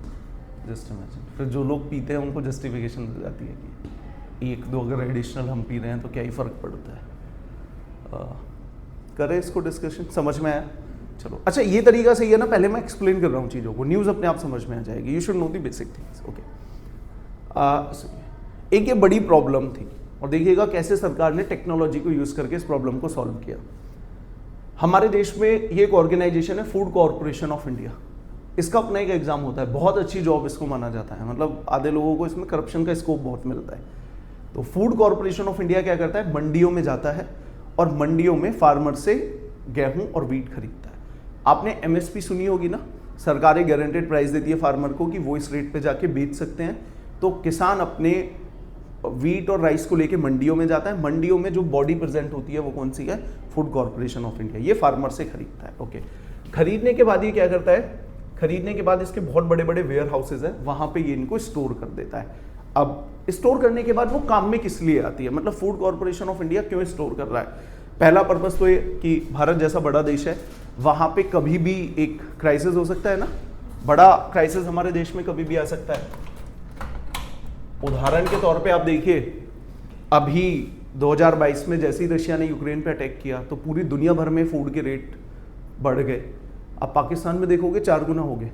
Just imagine. फिर जो लोग पीते हैं उनको जस्टिफिकेशन मिल जाती है कि 1-2 अगर एडिशनल हम पी रहे हैं तो क्या ही फ़र्क पड़ता है। करें इसको डिस्कशन, समझ में आया? चलो अच्छा, ये तरीका सही है ना, पहले मैं एक्सप्लेन कर रहा हूँ चीज़ों को, न्यूज़ अपने आप समझ में आ जाएगी। You should know the basic things. Okay, एक ये बड़ी प्रॉब्लम थी और देखिएगा कैसे सरकार ने टेक्नोलॉजी को यूज़ करके इस प्रॉब्लम को सॉल्व किया। हमारे देश में ये एक ऑर्गेनाइजेशन है, फूड कॉर्पोरेशन ऑफ इंडिया। इसका अपना एक एग्जाम होता है, बहुत अच्छी जॉब इसको माना जाता है, मतलब आधे लोगों को इसमें करप्शन का स्कोप बहुत मिलता है। तो फूड कॉर्पोरेशन ऑफ इंडिया क्या करता है, मंडियों में जाता है और मंडियों में फार्मर से गेहूं और वीट खरीदता है। आपने MSP सुनी होगी ना, सरकार एक गारंटेड प्राइस देती है फार्मर को कि वो इस रेट पे जाके बेच सकते हैं। तो किसान अपने वीट और राइस को लेके मंडियों में जाता है, मंडियों में जो बॉडी प्रेजेंट होती है वो कौन सी है, फूड कॉर्पोरेशन ऑफ इंडिया। ये फार्मर से खरीदता है। ओके, खरीदने के बाद ये क्या करता है, खरीदने के बाद इसके बहुत बड़े बड़े वेयर हाउसेज है, वहां पे ये इनको स्टोर कर देता है। अब स्टोर करने के बाद वो काम में किस लिए आती है, मतलब फूड कॉर्पोरेशन ऑफ इंडिया क्यों स्टोर कर रहा है? पहला पर्पस तो ये कि भारत जैसा बड़ा देश है, वहां पे कभी भी एक क्राइसिस हो सकता है ना, बड़ा क्राइसिस हमारे देश में कभी भी आ सकता है। उदाहरण के तौर पे आप देखिए, अभी 2022 में जैसे ही रशिया ने यूक्रेन पे अटैक किया तो पूरी दुनिया भर में फूड के रेट बढ़ गए। अब पाकिस्तान में देखोगे 4 गुना हो गए,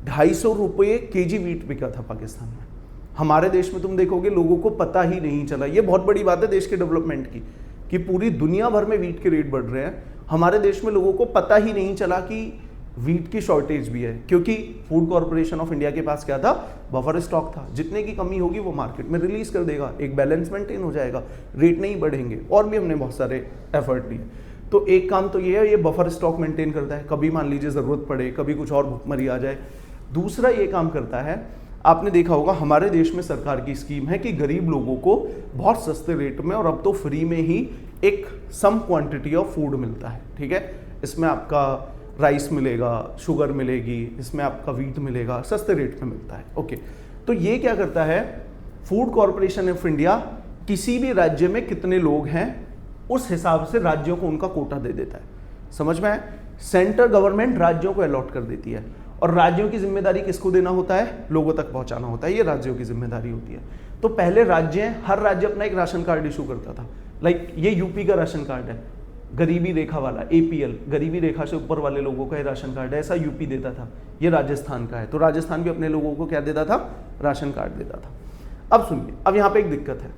250 रुपये केजी वीट बिका था पाकिस्तान में। हमारे देश में तुम देखोगे लोगों को पता ही नहीं चला। ये बहुत बड़ी बात है देश के डेवलपमेंट की, कि पूरी दुनिया भर में वीट के रेट बढ़ रहे हैं, हमारे देश में लोगों को पता ही नहीं चला कि वीट की शॉर्टेज भी है, क्योंकि फूड कॉर्पोरेशन ऑफ इंडिया के पास क्या था, बफर स्टॉक था। जितने की कमी होगी वो मार्केट में रिलीज कर देगा, एक बैलेंस मेंटेन हो जाएगा, रेट नहीं बढ़ेंगे। और भी हमने बहुत सारे एफर्ट लिए। तो एक काम तो ये है, ये बफर स्टॉक मेंटेन करता है, कभी मान लीजिए ज़रूरत पड़े, कभी कुछ और भुखमरी आ जाए। दूसरा ये काम करता है, आपने देखा होगा हमारे देश में सरकार की स्कीम है कि गरीब लोगों को बहुत सस्ते रेट में और अब तो फ्री में ही एक सम क्वांटिटी ऑफ फूड मिलता है। ठीक है, इसमें आपका राइस मिलेगा, शुगर मिलेगी, इसमें आपका वीट मिलेगा, सस्ते रेट पे मिलता है। ओके, तो ये क्या करता है, फूड कॉर्पोरेशन ऑफ इंडिया किसी भी राज्य में कितने लोग हैं उस हिसाब से राज्यों को उनका कोटा दे देता है। समझ में आए? सेंट्रल गवर्नमेंट राज्यों को अलॉट कर देती है और राज्यों की जिम्मेदारी किसको देना होता है, लोगों तक पहुंचाना होता है। ये राज्यों की जिम्मेदारी होती है। तो पहले राज्य, हर राज्य अपना एक राशन कार्ड इशू करता था। लाइक ये यूपी का राशन कार्ड है, गरीबी रेखा वाला, APL, गरीबी रेखा से ऊपर वाले लोगों का ये राशन कार्ड है, ऐसा यूपी देता था। ये राजस्थान का है, तो राजस्थान भी अपने लोगों को क्या देता था, राशन कार्ड देता था। अब सुनिए, अब यहाँ पे एक दिक्कत है,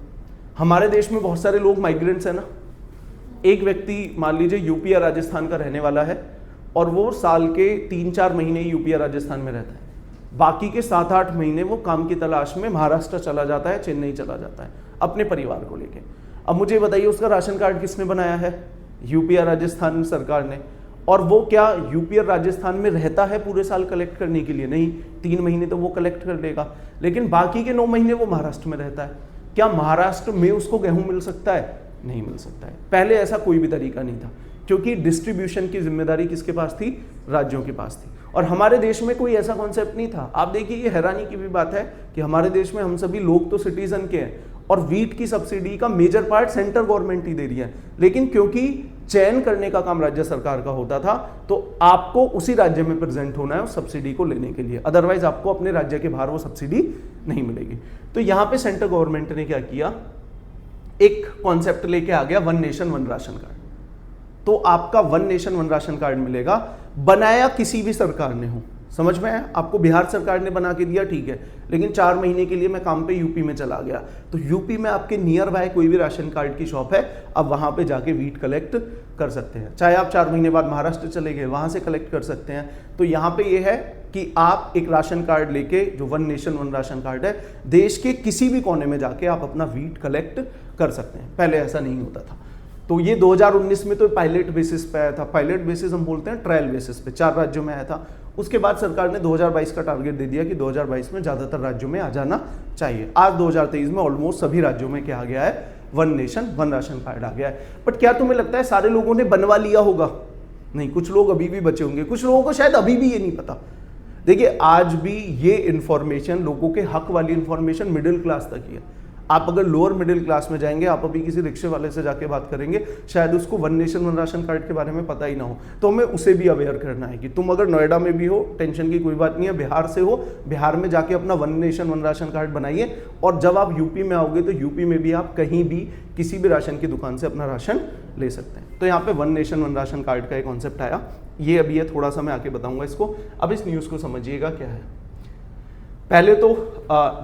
हमारे देश में बहुत सारे लोग माइग्रेंट्स है ना। एक व्यक्ति मान लीजिए यूपी या राजस्थान का रहने वाला है और वो साल के 3-4 महीने यूपी या राजस्थान में रहता है, बाकी के 7-8 महीने वो काम की तलाश में महाराष्ट्र चला जाता है, चेन्नई चला जाता है अपने परिवार को लेके। अब मुझे बताइए उसका राशन कार्ड किसने बनाया है, यूपी या राजस्थान सरकार ने। और वो क्या यूपी और राजस्थान में रहता है पूरे साल कलेक्ट करने के लिए? नहीं, 3 महीने तो वो कलेक्ट कर लेगा, लेकिन बाकी के 9 महीने वो महाराष्ट्र में रहता है। क्या महाराष्ट्र में उसको गेहूं मिल सकता है? नहीं मिल सकता है। पहले ऐसा कोई भी तरीका नहीं था, क्योंकि डिस्ट्रीब्यूशन की जिम्मेदारी किसके पास थी, राज्यों के पास थी। और हमारे देश में कोई ऐसा कॉन्सेप्ट नहीं था। आप देखिए, ये हैरानी की भी बात है कि हमारे देश में हम सभी लोग तो सिटीजन के हैं और वीट की सब्सिडी का मेजर पार्ट सेंट्रल गवर्नमेंट ही दे रही है, लेकिन क्योंकि चयन करने का काम राज्य सरकार का होता था तो आपको उसी राज्य में प्रेजेंट होना है उस सब्सिडी को लेने के लिए, अदरवाइज आपको अपने राज्य के बाहर वो सब्सिडी नहीं मिलेगी। तो यहां पे सेंट्रल गवर्नमेंट ने क्या किया, एक कॉन्सेप्ट लेके आ गया, one nation one ration card. तो आपका one nation one ration card मिलेगा, बनाया किसी भी सरकार ने हो, समझ में आया? आपको बिहार सरकार ने बना के दिया, ठीक है, लेकिन 4 महीने के लिए मैं काम पे यूपी में चला गया, तो यूपी में आपके नियर बाय कोई भी राशन कार्ड की शॉप है, अब वहां पे जाके वीट कलेक्ट कर सकते हैं। चाहे आप 4 महीने बाद महाराष्ट्र चले गए, वहां से कलेक्ट कर सकते हैं। तो यहाँ पे ये है कि आप एक राशन कार्ड लेके, जो one nation one ration card है, देश के किसी भी कोने में जाके आप अपना वीट कलेक्ट कर सकते हैं। पहले ऐसा नहीं होता था। तो ये 2019 में तो पायलट बेसिस पे आया था। पायलट बेसिस हम बोलते हैं ट्रायल बेसिस पे, 4 राज्यों में आया था। उसके बाद सरकार ने 2022 का टारगेट दे दिया कि 2022 में ज़्यादातर राज्यों में आ जाना चाहिए। आज 2023 में ऑलमोस्ट सभी राज्यों में क्या आ गया है, one nation one ration card आ गया है। बट क्या तुम्हें लगता है सारे लोगों ने बनवा लिया होगा? नहीं, कुछ लोग अभी भी बचे होंगे, कुछ लोगों को शायद अभी भी ये नहीं पता। देखिए, आज भी ये इंफॉर्मेशन, लोगों के हक वाली इंफॉर्मेशन मिडिल क्लास तक ही है। आप अगर लोअर मिडिल क्लास में जाएंगे, आप अभी किसी रिक्शे वाले से जाके बात करेंगे, शायद उसको one nation one ration card के बारे में पता ही ना हो। तो हमें उसे भी अवेयर करना है कि तुम अगर नोएडा में भी हो, टेंशन की कोई बात नहीं है, बिहार से हो, बिहार में जाके अपना one nation one ration card बनाइए, और जब आप यूपी में आओगे तो यूपी में भी आप कहीं भी किसी भी राशन की दुकान से अपना राशन ले सकते हैं। तो यहाँ पे one nation one ration card का एक कॉन्सेप्ट आया, ये अभी है, थोड़ा सा मैं आके बताऊंगा इसको। अब इस न्यूज़ को समझिएगा क्या है। पहले तो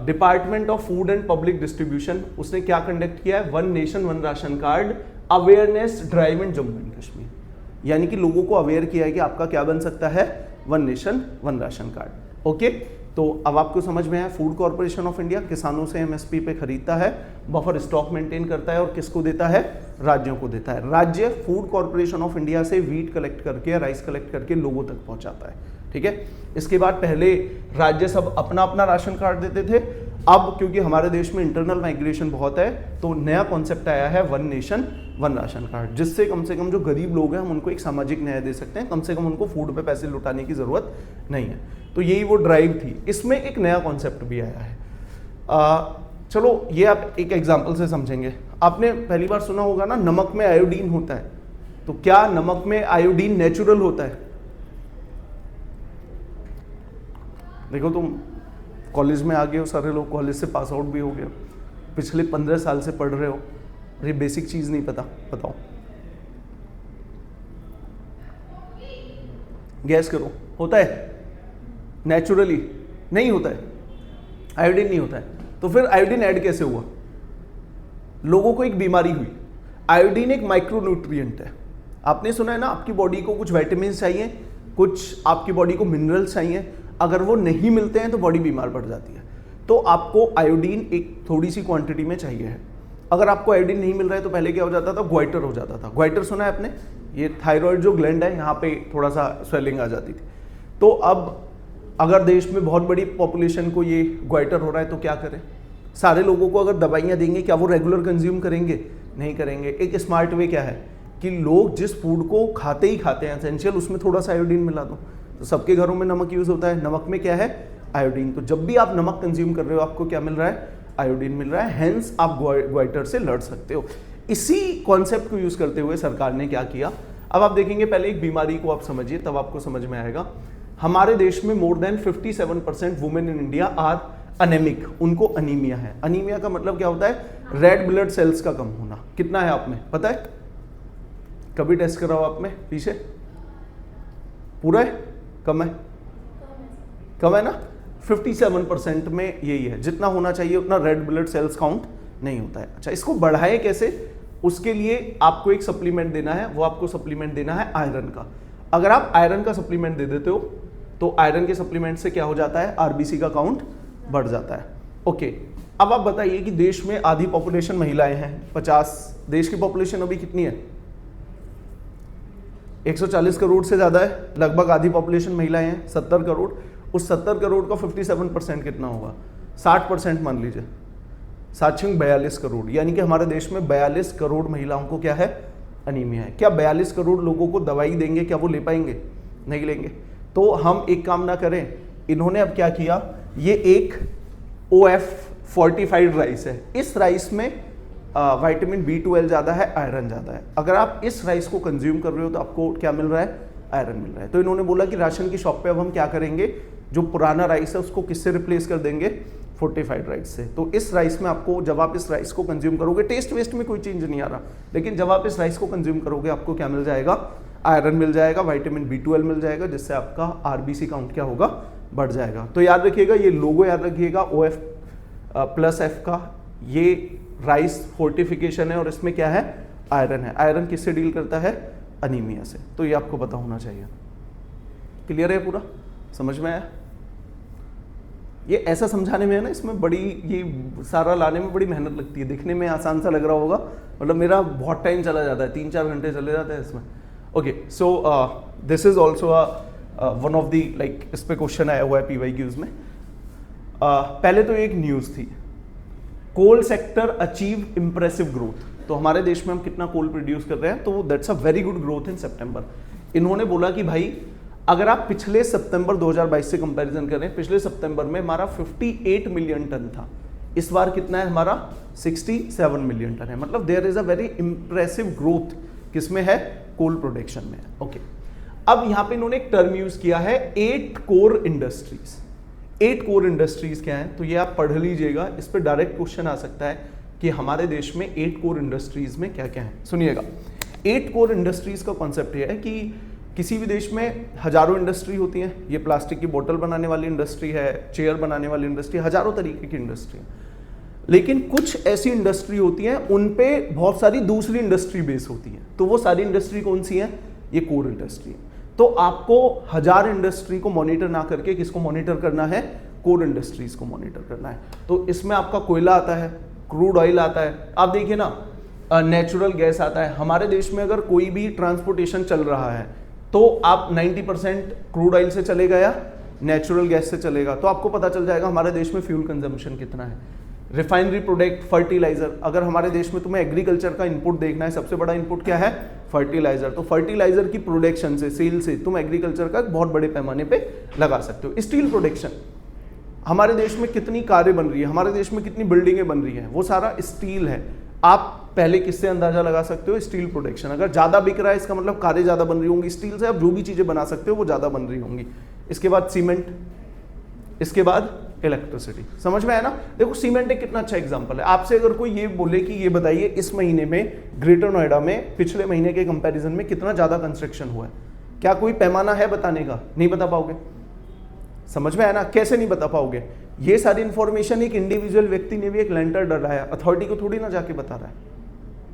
department of food and public distribution, उसने क्या कंडक्ट किया है, one nation one ration card awareness drive in Jammu and Kashmir. यानी कि लोगों को अवेयर किया है कि आपका क्या बन सकता है, one nation one ration card. Okay, तो अब आपको समझ में आया। फूड कॉर्पोरेशन ऑफ इंडिया किसानों से एमएसपी पे खरीदता है, बफर स्टॉक मेंटेन करता है और किसको देता है, राज्यों को देता है। राज्य फूड कॉर्पोरेशन ऑफ इंडिया से वीट कलेक्ट करके, राइस कलेक्ट करके लोगों तक पहुंचाता है। ठीक है, इसके बाद पहले राज्य सब अपना अपना राशन कार्ड देते थे। अब क्योंकि हमारे देश में इंटरनल माइग्रेशन बहुत है, तो नया कॉन्सेप्ट आया है one nation one ration card, जिससे कम से कम जो गरीब लोग हैं हम उनको एक सामाजिक न्याय दे सकते हैं, कम से कम उनको फूड पे पैसे लुटाने की जरूरत नहीं है। तो यही वो ड्राइव थी। इसमें एक नया कॉन्सेप्ट भी आया है। चलो ये आप एक एग्जाम्पल से समझेंगे। आपने पहली बार सुना होगा ना, नमक में आयोडीन होता है। तो क्या नमक में आयोडीन नेचुरल होता है? देखो, तुम कॉलेज में आ गए हो, सारे लोग कॉलेज से पास आउट भी हो गए हो, पिछले 15 साल से पढ़ रहे हो, ये बेसिक चीज नहीं पता, बताओ, गैस करो, होता है नेचुरली? नहीं होता है, आयोडीन नहीं होता है। तो फिर आयोडीन ऐड कैसे हुआ? लोगों को एक बीमारी हुई। आयोडीन एक माइक्रोन्यूट्रिएंट है। आपने सुना है ना, आपकी बॉडी को कुछ विटामिन चाहिए, कुछ आपकी बॉडी को मिनरल्स चाहिए, अगर वो नहीं मिलते हैं तो बॉडी बीमार पड़ जाती है। तो आपको आयोडीन एक थोड़ी सी क्वांटिटी में चाहिए है। अगर आपको आयोडीन नहीं मिल रहा है तो पहले क्या हो जाता था, ग्वाइटर हो जाता था। ग्वाइटर सुना है आपने? ये थायराइड जो ग्लैंड है, यहाँ पे थोड़ा सा स्वेलिंग आ जाती थी। तो अब अगर देश में बहुत बड़ी पॉपुलेशन को ये ग्वाइटर हो रहा है तो क्या करें? सारे लोगों को अगर दवाइयाँ देंगे, क्या वो रेगुलर कंज्यूम करेंगे? नहीं करेंगे। एक स्मार्ट वे क्या है कि लोग जिस फूड को खाते ही खाते हैं एसेंशियल, उसमें थोड़ा सा आयोडीन मिला दो। तो सबके घरों में नमक यूज होता है, नमक में क्या है, आयोडीन। तो जब भी आप नमक कंज्यूम कर रहे हो, आपको क्या मिल रहा है, आयोडीन मिल रहा है। हेंस आप ग्वाइटर से लड़ सकते हो। इसी कॉन्सेप्ट को यूज करते हुए सरकार ने क्या किया, अब आप देखेंगे, पहले एक बीमारी को आप समझिए, तब आपको समझ में आएगा। हमारे देश में more than 57% women in India are anaemic, उनको अनीमिया है। अनीमिया का मतलब क्या होता है, रेड ब्लड सेल्स का कम होना। कितना है आप में पता है? कभी टेस्ट कराओ आप में पीछे, पूरा है, कम है? कम है ना। 57% में यही है, जितना होना चाहिए उतना रेड ब्लड सेल्स काउंट नहीं होता है। अच्छा, इसको बढ़ाए कैसे? उसके लिए आपको एक सप्लीमेंट देना है, वो आपको सप्लीमेंट देना है आयरन का। अगर आप आयरन का सप्लीमेंट दे देते हो तो आयरन के सप्लीमेंट से क्या हो जाता है, आरबीसी का काउंट बढ़ जाता है। ओके, अब आप बताइए कि देश में आधी पॉपुलेशन महिलाएं हैं, 50, देश की पॉपुलेशन अभी कितनी है, 140 करोड़ से ज्यादा है, लगभग आधी पॉपुलेशन महिलाएं हैं, 70 करोड़। उस 70 करोड़ का 57% कितना होगा, 60% मान लीजिए, 42 करोड़। यानी कि हमारे देश में 42 करोड़ महिलाओं को क्या है, अनीमिया है। क्या 42 करोड़ लोगों को दवाई देंगे, क्या वो ले पाएंगे? नहीं लेंगे। तो तो हम एक काम ना करें, इन्होंने अब क्या किया, ये एक OF फोर्टिफाइड राइस है, इस राइस में विटामिन B12 ज़्यादा है, आयरन ज़्यादा है। अगर आप इस राइस को कंज्यूम कर रहे हो तो आपको क्या मिल रहा है, आयरन मिल रहा है। तो इन्होंने बोला कि राशन की शॉप पे अब हम क्या करेंगे, जो पुराना राइस है उसको किससे रिप्लेस कर देंगे, फोर्टिफाइड राइस से। तो इस राइस में आपको, जब आप इस राइस को कंज्यूम करोगे, टेस्ट वेस्ट में कोई चेंज नहीं आ रहा, लेकिन जब आप इस राइस को कंज्यूम करोगे आपको क्या मिल जाएगा, आयरन मिल जाएगा, विटामिन B12 मिल जाएगा, जिससे आपका RBC काउंट क्या होगा, बढ़ जाएगा। तो याद रखिएगा, ये लोगो याद रखिएगा, OF+F का, ये राइस फोर्टिफिकेशन है और इसमें क्या है, आयरन है। आयरन किससे डील करता है, अनीमिया से। तो ये आपको पता होना चाहिए। क्लियर है, पूरा समझ में आया? ये ऐसा समझाने में है ना, इसमें बड़ी, ये सारा लाने में बड़ी मेहनत लगती है। देखने में आसान सा लग रहा होगा, मतलब मेरा बहुत टाइम चला जाता है, 3-4 घंटे चले जाते हैं इसमें। Okay, so this is also one of the, like इस पे क्वेश्चन आया हुआ है PYQs में। पहले तो एक न्यूज़ थी, coal sector achieve impressive growth. तो हमारे देश में हम कितना कोल प्रोड्यूस कर रहे हैं, तो that's a very good growth in September. इन्होंने बोला कि भाई अगर आप पिछले सितंबर 2022 से कंपैरिजन करें, पिछले सितंबर में हमारा 58 मिलियन टन था, इस बार कितना है हमारा, 67 मिलियन टन है। मतलब there is a very impressive growth, किसमें है, कोल प्रोडक्शन में। ओके, अब यहां पे इन्होंने एक टर्म यूज किया है, 8 कोर इंडस्ट्रीज। 8 कोर इंडस्ट्रीज क्या है, तो ये आप पढ़ लीजिएगा, इस पर डायरेक्ट क्वेश्चन आ सकता है कि हमारे देश में 8 कोर इंडस्ट्रीज में क्या क्या है। सुनिएगा, 8 कोर इंडस्ट्रीज का कॉन्सेप्ट ये है कि किसी भी देश में हजारों इंडस्ट्री होती हैं। ये प्लास्टिक की बोतल बनाने वाली इंडस्ट्री है, चेयर बनाने वाली इंडस्ट्री, हजारों तरीके की इंडस्ट्री है। लेकिन कुछ ऐसी इंडस्ट्री होती हैं, उन पे बहुत सारी दूसरी इंडस्ट्री बेस होती है। तो वो सारी इंडस्ट्री कौन सी है, ये कोर इंडस्ट्री है। तो आपको 1000 इंडस्ट्री को मॉनिटर ना करके किसको मॉनिटर करना है, कोर इंडस्ट्रीज को मॉनिटर करना है। तो इसमें आपका कोयला आता है, क्रूड ऑयल आता है, आप देखिए ना, नेचुरल गैस आता है। हमारे देश में अगर कोई भी ट्रांसपोर्टेशन चल रहा है तो आप 90% क्रूड ऑयल से चलेगा या नेचुरल गैस से चलेगा, तो आपको पता चल जाएगा हमारे देश में फ्यूल कंजम्पशन कितना है। रिफाइनरी प्रोडक्ट, फर्टिलाइजर, अगर हमारे देश में तुम्हें एग्रीकल्चर का इनपुट देखना है, सबसे बड़ा इनपुट क्या है, फर्टिलाइजर। तो फर्टिलाइजर की प्रोडक्शन से, सेल से तुम एग्रीकल्चर का बहुत बड़े पैमाने पे लगा सकते हो। स्टील प्रोडक्शन, हमारे देश में कितनी कारें बन रही है, हमारे देश में कितनी बिल्डिंगें बन रही हैं, वो सारा स्टील है। आप पहले किससे अंदाजा लगा सकते हो, स्टील प्रोडक्शन। अगर ज्यादा बिक रहा है इसका मतलब कारें ज्यादा बन रही होंगी, स्टील से आप जो भी चीजें बना सकते हो वो ज्यादा बन रही होंगी। इसके बाद सीमेंट, इसके बाद इलेक्ट्रिसिटी। समझ में आया ना? देखो सीमेंट एक कितना अच्छा एग्जांपल है। आपसे अगर कोई ये बोले कि ये बताइए इस महीने में ग्रेटर नोएडा में पिछले महीने के कंपैरिजन में कितना ज्यादा कंस्ट्रक्शन हुआ है, क्या कोई पैमाना है बताने का? नहीं बता पाओगे। समझ में आया ना? कैसे नहीं बता पाओगे? ये सारी इंफॉर्मेशन एक इंडिविजुअल व्यक्ति ने भी एक लेंटर डलाया, अथॉरिटी को थोड़ी ना जाके बता रहा है।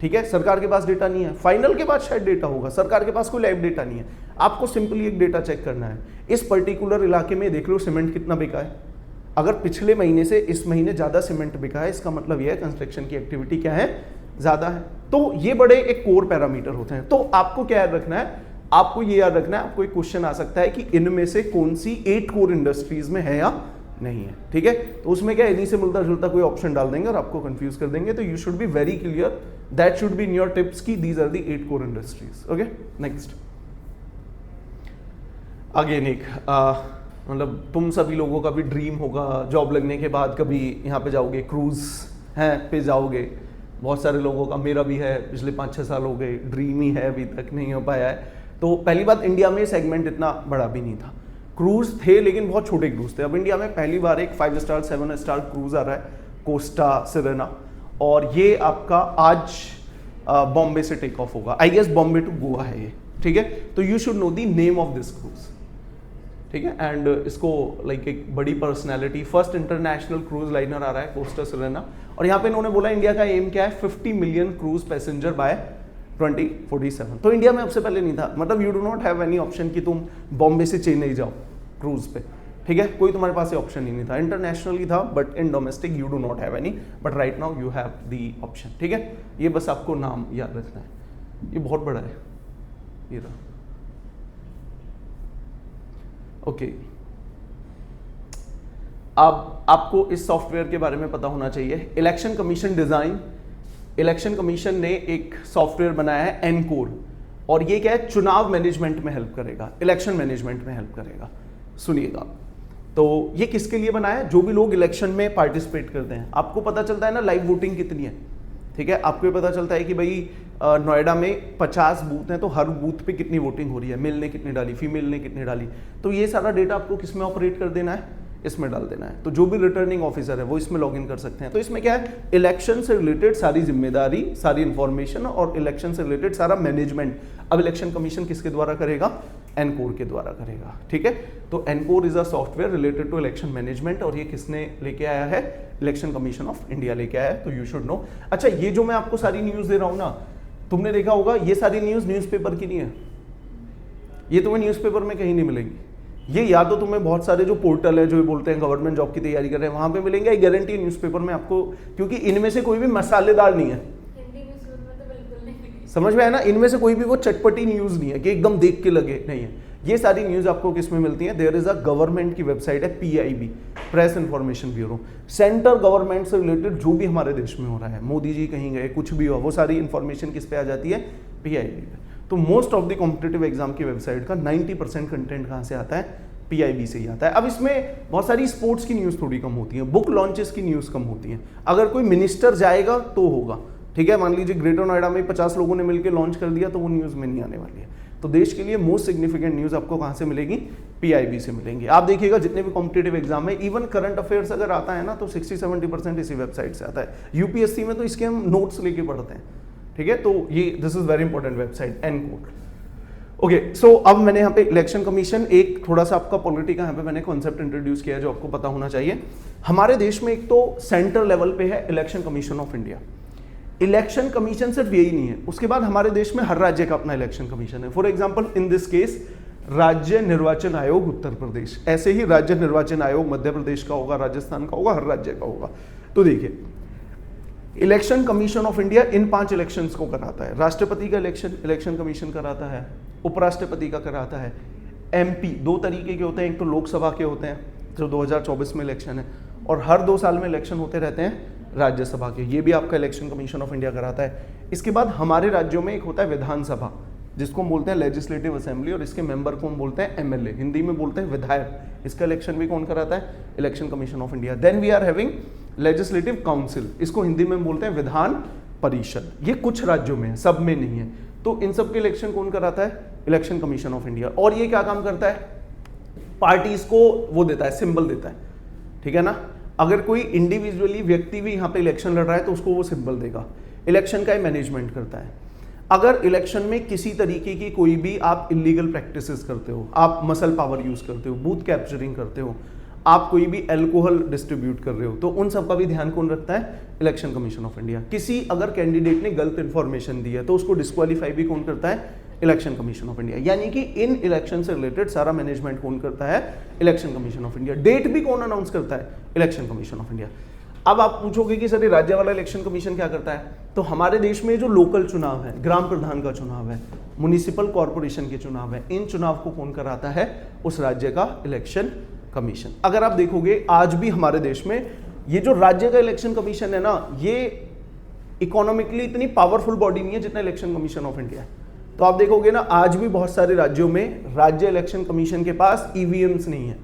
ठीक है, सरकार के पास डेटा नहीं है, फाइनल के बाद शायद डेटा होगा, सरकार के पास कोई लाइव डेटा नहीं है। आपको सिंपली एक डेटा चेक करना है, इस पर्टिकुलर इलाके में देख लो सीमेंट कितना बिका है। अगर पिछले महीने से इस महीने ज्यादा सीमेंट बिका है, इसका मतलब यह है कंस्ट्रक्शन की एक्टिविटी क्या है, ज्यादा है। तो ये बड़े एक कोर पैरामीटर होते हैं। तो आपको क्या याद रखना है, आपको ये याद रखना है, आपको एक क्वेश्चन आ सकता है कि इनमें से कौन सी 8 कोर इंडस्ट्रीज में है या नहीं है। ठीक है, तो उसमें क्या इन्हीं से मिलता जुलता कोई ऑप्शन डाल देंगे और आपको कंफ्यूज कर देंगे। तो you should be very clear, that should be in your tips की these are the 8 core industries. Okay, next. Again एक मतलब तुम सभी लोगों का भी ड्रीम होगा, जॉब लगने के बाद कभी यहाँ पे जाओगे, क्रूज हैं पे जाओगे। बहुत सारे लोगों का, मेरा भी है, पिछले 5-6 साल हो गए, ड्रीम ही है, अभी तक नहीं हो पाया है। तो पहली बात, इंडिया में सेगमेंट इतना बड़ा भी नहीं था, क्रूज थे लेकिन बहुत छोटे क्रूज थे। अब इंडिया में पहली बार एक 5 स्टार 7 स्टार क्रूज आ रहा है, कोस्टा सिरेना, और ये आपका आज बॉम्बे से टेक ऑफ होगा। I guess Bombay to Goa है ये। ठीक है, तो you should know the name of this cruise. ठीक है, एंड इसको लाइक एक बड़ी personality, first international cruise liner आ रहा है कोस्टा सिरेना, और यहाँ पे इन्होंने बोला इंडिया का एम क्या है, 50 मिलियन क्रूज पैसेंजर बाय 2047। तो इंडिया में सबसे पहले नहीं था, मतलब you do not have any option कि तुम बॉम्बे से चेन्नई जाओ क्रूज पे। ठीक है, कोई तुम्हारे पास ऑप्शन ही नहीं था। इंटरनेशनली था but in domestic you do not have any, but right now you have the option. ठीक है, ये बस आपको नाम याद रखना है, ये बहुत बड़ा है ये रहा। ओके, अब आपको इस सॉफ्टवेयर के बारे में पता होना चाहिए। Election commission design, election commission ने एक सॉफ्टवेयर बनाया है एनकोर। और ये क्या है, चुनाव मैनेजमेंट में हेल्प करेगा, इलेक्शन मैनेजमेंट में हेल्प करेगा। सुनिएगा, तो ये किसके लिए बनाया है? जो भी लोग इलेक्शन में पार्टिसिपेट करते हैं। आपको पता चलता है ना लाइव वोटिंग कितनी है, ठीक है, आपको पता चलता है कि भाई नोएडा में 50 बूथ हैं तो हर बूथ पे कितनी वोटिंग हो रही है, मेल ने कितनी डाली, फीमेल ने कितनी डाली। तो ये सारा डेटा आपको किस में ऑपरेट कर देना है, इसमें डाल देना है। तो जो भी रिटर्निंग ऑफिसर है वो इसमें लॉगिन कर सकते हैं। तो इसमें क्या है, इलेक्शन से रिलेटेड सारी जिम्मेदारी, सारी इंफॉर्मेशन और इलेक्शन से रिलेटेड सारा मैनेजमेंट अब इलेक्शन कमीशन किसके द्वारा करेगा, एनकोर के द्वारा करेगा, ठीक है। तो ENCORE is a software related to election management, और ये किसने लेके आया है, इलेक्शन कमीशन ऑफ इंडिया लेके आया है। तो यू शुड नो। अच्छा, ये जो मैं आपको सारी न्यूज दे रहा हूं ना, तुमने देखा होगा ये सारी न्यूज न्यूज़पेपर की नहीं है, ये तुम्हें न्यूज़पेपर में कहीं नहीं मिलेंगी। ये या तो तुम्हें बहुत सारे जो पोर्टल है जो बोलते हैं गवर्नमेंट जॉब की तैयारी कर रहे हैं वहां पे मिलेंगे, आई गारंटी न्यूज़पेपर में आपको, क्योंकि इनमें से कोई भी मसालेदार नहीं है। हिंदी न्यूज़ में तो बिल्कुल नहीं। समझ में आया ना, इनमें से कोई भी वो चटपटी न्यूज नहीं है कि एकदम देख के लगे, नहीं है। ये सारी न्यूज आपको किस में मिलती है, देयर इज अ गवर्नमेंट की वेबसाइट है, PIB, press information bureau. Central government से रिलेटेड जो भी हमारे देश में हो रहा है, मोदी जी कहीं गए, कुछ भी हो, वो सारी इंफॉर्मेशन किस पे आ जाती है, PIB पे। तो most of the competitive exam की वेबसाइट का 90% कंटेंट कहाँ से आता है, PIB से ही आता है। अब इसमें बहुत सारी स्पोर्ट्स की न्यूज़ थोड़ी कम होती है, बुक लॉन्चेस की न्यूज़ कम होती है। अगर कोई मिनिस्टर जाएगा तो होगा, ठीक है। मान लीजिए ग्रेटर नोएडा में 50 लोगों ने मिलकर लॉन्च कर दिया तो वो न्यूज़ में नहीं आने वाली है। तो देश के लिए मोस्ट सिग्निफिकेंट न्यूज़ आपको कहाँ से मिलेगी, PIB से मिलेंगी। आप देखिएगा जितने भी कॉम्पिटिटिव एग्जाम में, इवन करंट अफेयर्स अगर आता है ना तो 60-70% इसी वेबसाइट से आता है। UPSC में तो इसके हम नोट्स लेके पढ़ते हैं, ठीक है। तो ये this is very important website, encore. Okay, so अब मैंने यहाँ पे इलेक्शन कमीशन, एक थोड़ा सा आपका पॉलिटी का यहाँ पे मैंने कॉन्सेप्ट इंट्रोड्यूस किया जो आपको पता होना चाहिए। हमारे देश में एक तो सेंट्रल लेवल पे है election commission of India. Election commission सिर्फ यही नहीं है, उसके बाद हमारे देश में हर राज्य का अपना इलेक्शन कमीशन है। For example in this case राज्य निर्वाचन आयोग उत्तर प्रदेश, ऐसे ही राज्य निर्वाचन आयोग मध्य प्रदेश का होगा, राजस्थान का होगा, हर राज्य का होगा। तो देखिए, election commission of India in 5 elections को कराता है। राष्ट्रपति का इलेक्शन कमीशन कराता है, उपराष्ट्रपति का कराता है, MP 2 तरीके के होते हैं, एक तो लोकसभा के होते हैं जो 2024 में इलेक्शन है, और हर 2 साल में इलेक्शन होते रहते हैं राज्यसभा के, ये भी आपका इलेक्शन कमीशन ऑफ इंडिया कराता है। इसके बाद हमारे राज्यों में एक होता है विधानसभा, जिसको हम बोलते हैं लेजिस्लेटिव असेंबली, और इसके मेंबर को हम बोलते हैं MLA, हिंदी में बोलते हैं विधायक। इसका इलेक्शन भी कौन कराता है, election commission of India. Then we are having legislative council, इसको हिंदी में बोलते हैं विधान परिषद। ये कुछ राज्यों में है, सब में नहीं है। तो इन सब के इलेक्शन कौन कराता है, इलेक्शन कमीशन ऑफ इंडिया। और ये क्या काम करता है, पार्टीज को वो देता है, सिंबल देता है, ठीक है ना। अगर कोई इंडिविजुअली व्यक्ति भी यहाँ पे इलेक्शन लड़ रहा है तो उसको वो सिंबल देगा। इलेक्शन का मैनेजमेंट करता है। अगर इलेक्शन में किसी तरीके की कोई भी आप इलीगल प्रैक्टिसेस करते हो, आप मसल पावर यूज करते हो, बूथ कैप्चरिंग करते हो, आप कोई भी अल्कोहल डिस्ट्रीब्यूट कर रहे हो, तो उन सब का भी ध्यान कौन रखता है, इलेक्शन कमीशन ऑफ इंडिया। किसी अगर कैंडिडेट ने गलत इंफॉर्मेशन दी है तो उसको डिस्क्वालीफाई भी कौन करता है, इलेक्शन कमीशन ऑफ इंडिया। यानी कि इन इलेक्शन से रिलेटेड सारा मैनेजमेंट कौन करता है, election commission of India. Date भी कौन अनाउंस करता है, इलेक्शन कमीशन ऑफ इंडिया। अब आप पूछोगे कि सर ये राज्य वाला इलेक्शन कमीशन क्या करता है, तो हमारे देश में जो लोकल चुनाव है, ग्राम प्रधान का चुनाव है, म्युनिसिपल कॉर्पोरेशन के चुनाव है, इन चुनाव को कौन कराता है, उस राज्य का इलेक्शन कमीशन। अगर आप देखोगे आज भी हमारे देश में ये जो राज्य का इलेक्शन कमीशन है ना, ये इकोनॉमिकली इतनी पावरफुल बॉडी नहीं है जितना इलेक्शन कमीशन ऑफ इंडिया है। तो आप देखोगे ना, आज भी बहुत सारे राज्यों में राज्य इलेक्शन कमीशन के पास EVMs नहीं है,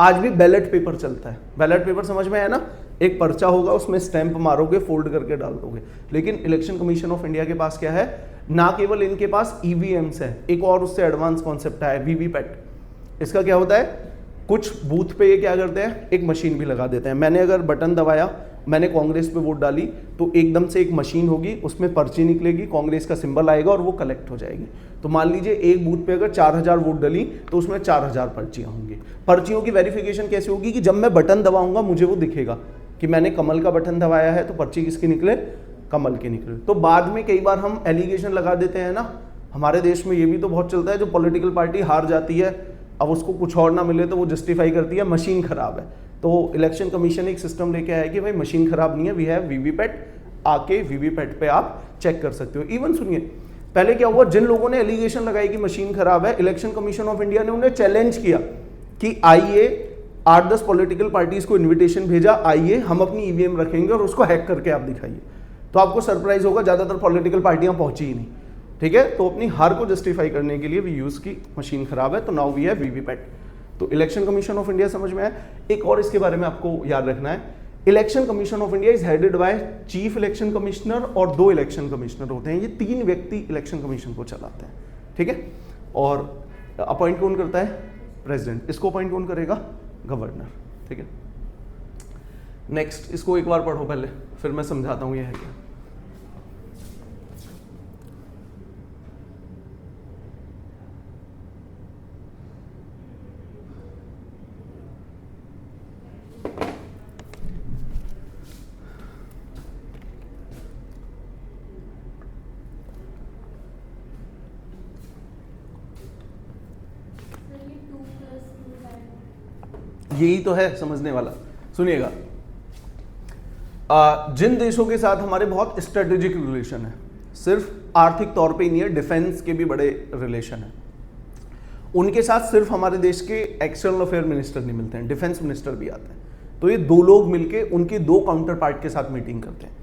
आज भी बैलेट पेपर चलता है। बैलेट पेपर समझ में है ना, एक पर्चा होगा, उसमें स्टैंप मारोगे, फोल्ड करके डाल दोगे। लेकिन इलेक्शन कमीशन ऑफ इंडिया के पास क्या है, ना केवल इनके पास EVMs है, एक और उससे एडवांस कॉन्सेप्ट है VVPAT। इसका क्या होता है, कुछ बूथ पे ये क्या करते हैं, एक मशीन भी लगा देते हैं। मैंने अगर बटन दबाया, मैंने कांग्रेस पे वोट डाली, तो एकदम से एक मशीन होगी, उसमें पर्ची निकलेगी, कांग्रेस का सिंबल आएगा और वो कलेक्ट हो जाएगी। तो मान लीजिए एक बूथ पे अगर 4000 वोट डली तो उसमें 4000 पर्चियां होंगी। पर्चियों की वेरिफिकेशन कैसे होगी कि जब मैं बटन दबाऊंगा मुझे वो दिखेगा कि मैंने कमल का बटन दबाया है, तो पर्ची किसकी निकले, कमल की निकले। तो बाद में कई बार हम एलिगेशन लगा देते हैं ना, हमारे देश में ये भी तो बहुत चलता है, जो पॉलिटिकल पार्टी हार जाती है, अब उसको कुछ और ना मिले तो वो जस्टिफाई करती है मशीन खराब है। तो इलेक्शन कमीशन एक सिस्टम लेके आया कि भाई मशीन खराब नहीं है, वी हैव VVPAT, आके VVPAT पे आप चेक कर सकते हो। इवन सुनिए, पहले क्या हुआ, जिन लोगों ने एलिगेशन लगाई कि मशीन खराब है, इलेक्शन कमीशन ऑफ इंडिया ने उन्हें चैलेंज किया कि आइए, 8-10 पॉलिटिकल पार्टीज को इन्विटेशन भेजा, आइए हम अपनी EVM रखेंगे और उसको हैक करके आप दिखाइए। तो आपको सरप्राइज होगा, ज्यादातर पॉलिटिकल पार्टियां पहुंची ही नहीं। ठीक है, तो अपनी हार को जस्टिफाई करने के लिए वी यूज की मशीन खराब है, तो नाउ वी हैव वीवीपैट। तो इलेक्शन कमीशन ऑफ इंडिया समझ में आया। एक और इसके बारे में आपको याद रखना है, election commission of India is headed by chief election commissioner और 2 इलेक्शन कमिश्नर होते हैं। ये 3 व्यक्ति इलेक्शन कमीशन को चलाते हैं, ठीक है। और अपॉइंट कौन करता है? प्रेसिडेंट। इसको अपॉइंट कौन करेगा? गवर्नर, ठीक है। नेक्स्ट, इसको एक बार पढ़ो पहले, फिर मैं समझाता हूं ये है क्या। सर ये 2+2 डायलॉग यही तो है समझने वाला। सुनिएगा, जिन देशों के साथ हमारे बहुत स्ट्रेटेजिक रिलेशन है, सिर्फ आर्थिक तौर पे ही नहीं है, डिफेंस के भी बड़े रिलेशन है, उनके साथ सिर्फ हमारे देश के एक्सटर्नल अफेयर मिनिस्टर नहीं मिलते हैं, डिफेंस मिनिस्टर भी आते हैं। तो ये 2 लोग मिलके उनके 2 काउंटर पार्ट के साथ मीटिंग करते हैं,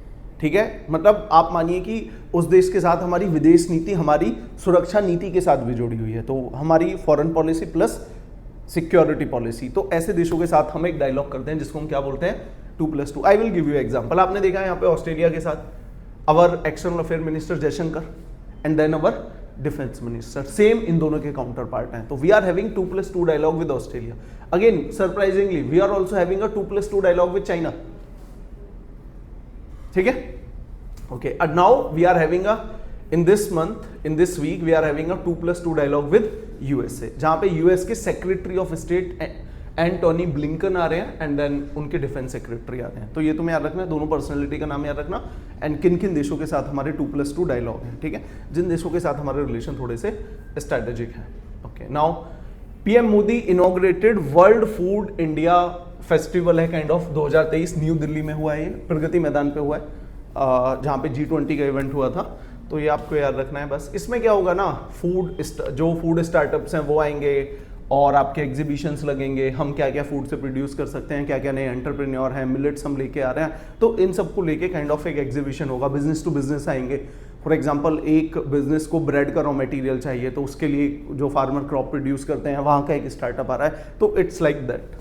ठीक है। मतलब आप मानिए कि उस देश के साथ हमारी विदेश नीति हमारी सुरक्षा नीति के साथ भी जुड़ी हुई है, तो हमारी foreign policy plus security policy. तो ऐसे देशों के साथ हम एक डायलॉग करते हैं जिसको हम क्या बोलते हैं? 2+2। I will give you example. आपने देखा है यहाँ पे ऑस्ट्रेलिया के साथ our external affair minister Jaishankar and then our defence minister, same इन दोनों के काउंटर पार्ट हैं। तो we are having 2+2 dialogue with Australia. Again surprisingly we are also having a 2+2 dialogue with China, ठीक है। Okay, and now we are having a in this week we are having a 2+2 dialogue with USA, जहां पे यूएस के secretary of state Antony Blinken आ रहे हैं एंड देन उनके डिफेंस सेक्रेटरी आ रहे हैं। तो ये तुम्हें याद रखना है, दोनों पर्सनैलिटी का नाम याद रखना एंड किन किन देशों के साथ हमारे 2+2 डायलॉग हैं, ठीक है, जिन देशों के साथ हमारे रिलेशन थोड़े से स्ट्रेटेजिक हैं। Okay, now PM Modi inaugurated world food India festival है काइंड ऑफ 2023, न्यू दिल्ली में हुआ है, ये प्रगति मैदान पे हुआ है, जहाँ पे G20 का इवेंट हुआ था। तो ये आपको याद रखना है बस। इसमें क्या होगा ना, जो फूड स्टार्टअप्स हैं वो आएंगे और आपके एग्जीबिशंस लगेंगे, हम क्या क्या फूड से प्रोड्यूस कर सकते हैं, क्या क्या नए एंटरप्रेन्योर हैं, मिलेट्स हम लेके आ रहे हैं, तो इन सबको लेके काइंड ऑफ एक एग्जीबिशन होगा। बिजनेस टू बिजनेस आएंगे, फॉर एग्जांपल एक बिजनेस को ब्रेड का रॉ मटेरियल चाहिए, तो उसके लिए जो फार्मर क्रॉप प्रोड्यूस करते हैं वहाँ का एक स्टार्टअप आ रहा है, तो इट्स लाइक दैट।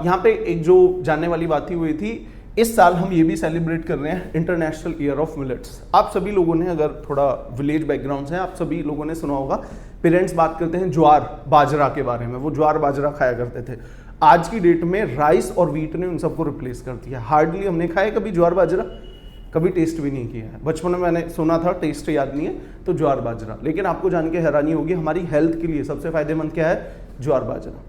यहाँ पे एक जो जानने वाली बात ही हुई थी, इस साल हम ये भी सेलिब्रेट कर रहे हैं इंटरनेशनल ईयर ऑफ मिलेट्स। आप सभी लोगों ने, अगर थोड़ा विलेज बैकग्राउंड है, आप सभी लोगों ने सुना होगा, पेरेंट्स बात करते हैं ज्वार बाजरा के बारे में, वो ज्वार बाजरा खाया करते थे। आज की डेट में राइस और व्हीट ने उन सबको रिप्लेस कर दिया। हार्डली हमने खाया कभी ज्वार बाजरा, कभी टेस्ट भी नहीं किया है। बचपन में मैंने सुना था, टेस्ट याद नहीं है, तो ज्वार बाजरा। लेकिन आपको जान के हैरानी होगी, हमारी हेल्थ के लिए सबसे फायदेमंद क्या है? ज्वार बाजरा।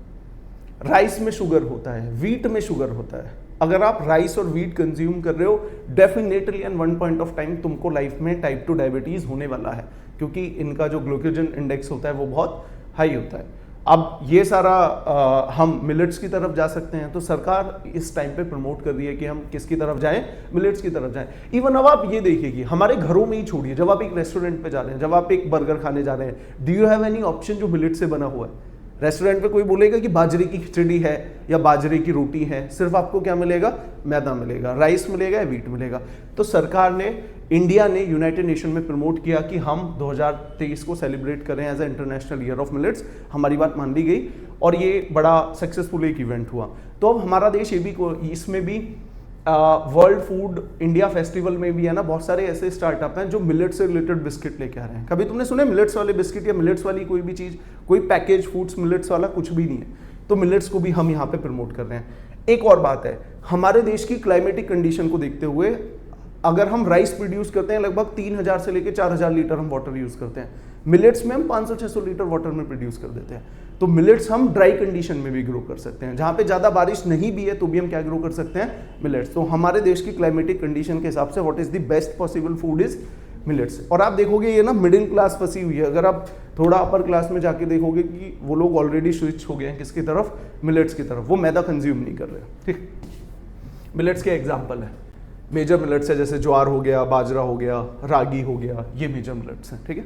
राइस में शुगर होता है, व्हीट में शुगर होता है। अगर आप राइस और व्हीट कंज्यूम कर रहे हो, definitely and one point of time तुमको लाइफ में टाइप 2 डायबिटीज होने वाला है, क्योंकि इनका जो ग्लूकोजन इंडेक्स होता है वो बहुत हाई होता है। अब ये सारा हम मिलेट्स की तरफ जा सकते हैं, तो सरकार इस टाइम पे प्रमोट कर रही है कि हम किसकी तरफ जाएं? मिलेट्स की तरफ जाएं। इवन अब आप ये देखिए, हमारे घरों में ही छोड़िए, जब आप एक रेस्टोरेंट पे जा रहे हैं, जब आप एक बर्गर खाने जा रहे हैं, do you have any option जो मिलेट से बना हुआ है? रेस्टोरेंट पे कोई बोलेगा कि बाजरे की खिचड़ी है या बाजरे की रोटी है, सिर्फ आपको क्या मिलेगा? मैदा मिलेगा, राइस मिलेगा या व्हीट मिलेगा। तो सरकार ने, इंडिया ने यूनाइटेड नेशन में प्रमोट किया कि हम 2023 को सेलिब्रेट करें as a international year of millets. हमारी बात मान ली गई और ये बड़ा सक्सेसफुल एक इवेंट हुआ। तो अब हमारा देश ये भी, इसमें भी वर्ल्ड फूड इंडिया फेस्टिवल में भी है ना, बहुत सारे ऐसे स्टार्टअप हैं जो मिलेट से रिलेटेड बिस्किट लेके आ रहे हैं। कभी तुमने सुने मिलेट्स वाले बिस्किट या मिलेट्स वाली कोई भी चीज़, कोई पैकेज फूड्स मिलेट्स वाला कुछ भी नहीं है। तो मिलेट्स को भी हम यहाँ पे प्रमोट कर रहे हैं। एक और बात है, हमारे देश की क्लाइमेटिक कंडीशन को देखते हुए अगर हम राइस प्रोड्यूस करते हैं, लगभग 3000 से लेकर 4000 लीटर हम वाटर यूज़ करते हैं। मिलेट्स में हम 500-600 लीटर वाटर में प्रोड्यूस कर देते हैं। तो मिलेट्स हम ड्राई कंडीशन में भी ग्रो कर सकते हैं, जहाँ पे ज़्यादा बारिश नहीं भी है तो भी हम क्या ग्रो कर सकते हैं? मिलेट्स। तो हमारे देश की क्लाइमेटिक कंडीशन के हिसाब से what is the best possible food is millets. और आप देखोगे ये ना मिडिल क्लास फंसी हुई है। अगर आप थोड़ा अपर क्लास में जाके देखोगे कि वो लोग ऑलरेडी स्विच हो गए हैं किसकी तरफ? मिलेट्स की तरफ। वो मैदा कंज्यूम नहीं कर रहे। ठीक, मिलेट्स के एग्जाम्पल है, मेजर मिलेट्स है, जैसे ज्वार हो गया, बाजरा हो गया, रागी हो गया, ये मेजर मिलेट्स हैं। ठीक है,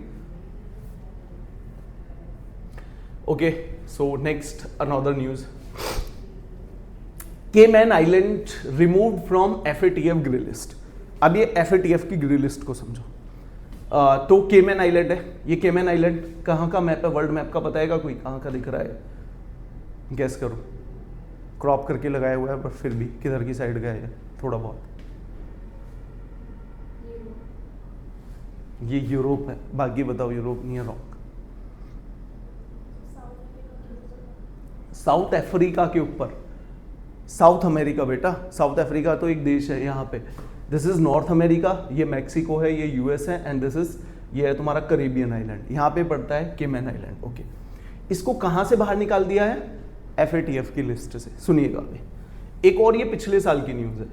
okay. So next another news, Cayman island removed from FATF grey list. अब ये FATF की ग्रे लिस्ट को समझो। तो केमैन आइलैंड है। ये केमैन आइलैंड कहाँ का मैप है, वर्ल्ड मैप का बताएगा कोई, कहाँ का दिख रहा है? गैस करो। क्रॉप करके लगाया हुआ है पर फिर भी किधर की साइड गया है थोड़ा बहुत? ये यूरोप है, बाकी बताओ। यूरोप नहीं है, रॉन्ग। साउथ अफ्रीका के ऊपर, साउथ अमेरिका बेटा। साउथ अफ्रीका तो एक देश है यहाँ पे। दिस इज नॉर्थ अमेरिका, ये मैक्सिको है, ये यूएस है, एंड दिस इज, ये है तुम्हारा करेबियन आइलैंड। यहाँ पे पड़ता है केमैन आइलैंड। ओके, इसको कहाँ से बाहर निकाल दिया है? FATF की लिस्ट से। सुनिएगा अभी एक और, ये पिछले साल की न्यूज़ है,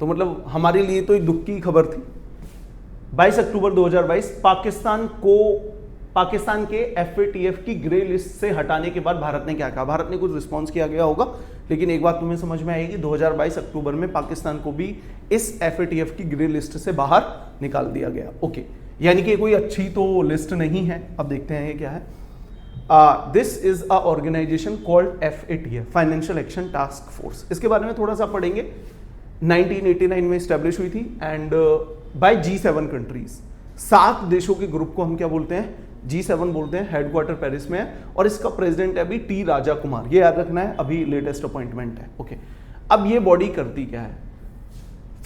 तो मतलब हमारे लिए तो एक दुख की खबर थी। 22 अक्टूबर 2022 पाकिस्तान के FATF की ग्रे लिस्ट से हटाने के बाद भारत ने क्या कहा? भारत ने कुछ रिस्पॉन्स किया गया होगा, लेकिन एक बात तुम्हें समझ में आएगी, 2022 अक्टूबर में पाकिस्तान को भी इस FATF की ग्रे लिस्ट से बाहर निकाल दिया गया। ओके, यानी कि कोई अच्छी तो लिस्ट नहीं है। अब देखते हैं ये क्या है। This is a organisation called FATF, financial action task force. इसके बारे में थोड़ा सा पढ़ेंगे। 1989 में स्टैब्लिश हुई थी एंड बाय G7 कंट्रीज। 7 देशों के ग्रुप को हम क्या बोलते हैं? G7 बोलते हैं। हेडक्वार्टर पेरिस में है और इसका प्रेसिडेंट है अभी T राजा कुमार। ये याद रखना है, अभी लेटेस्ट अपॉइंटमेंट है। ओके, अब ये बॉडी करती क्या है?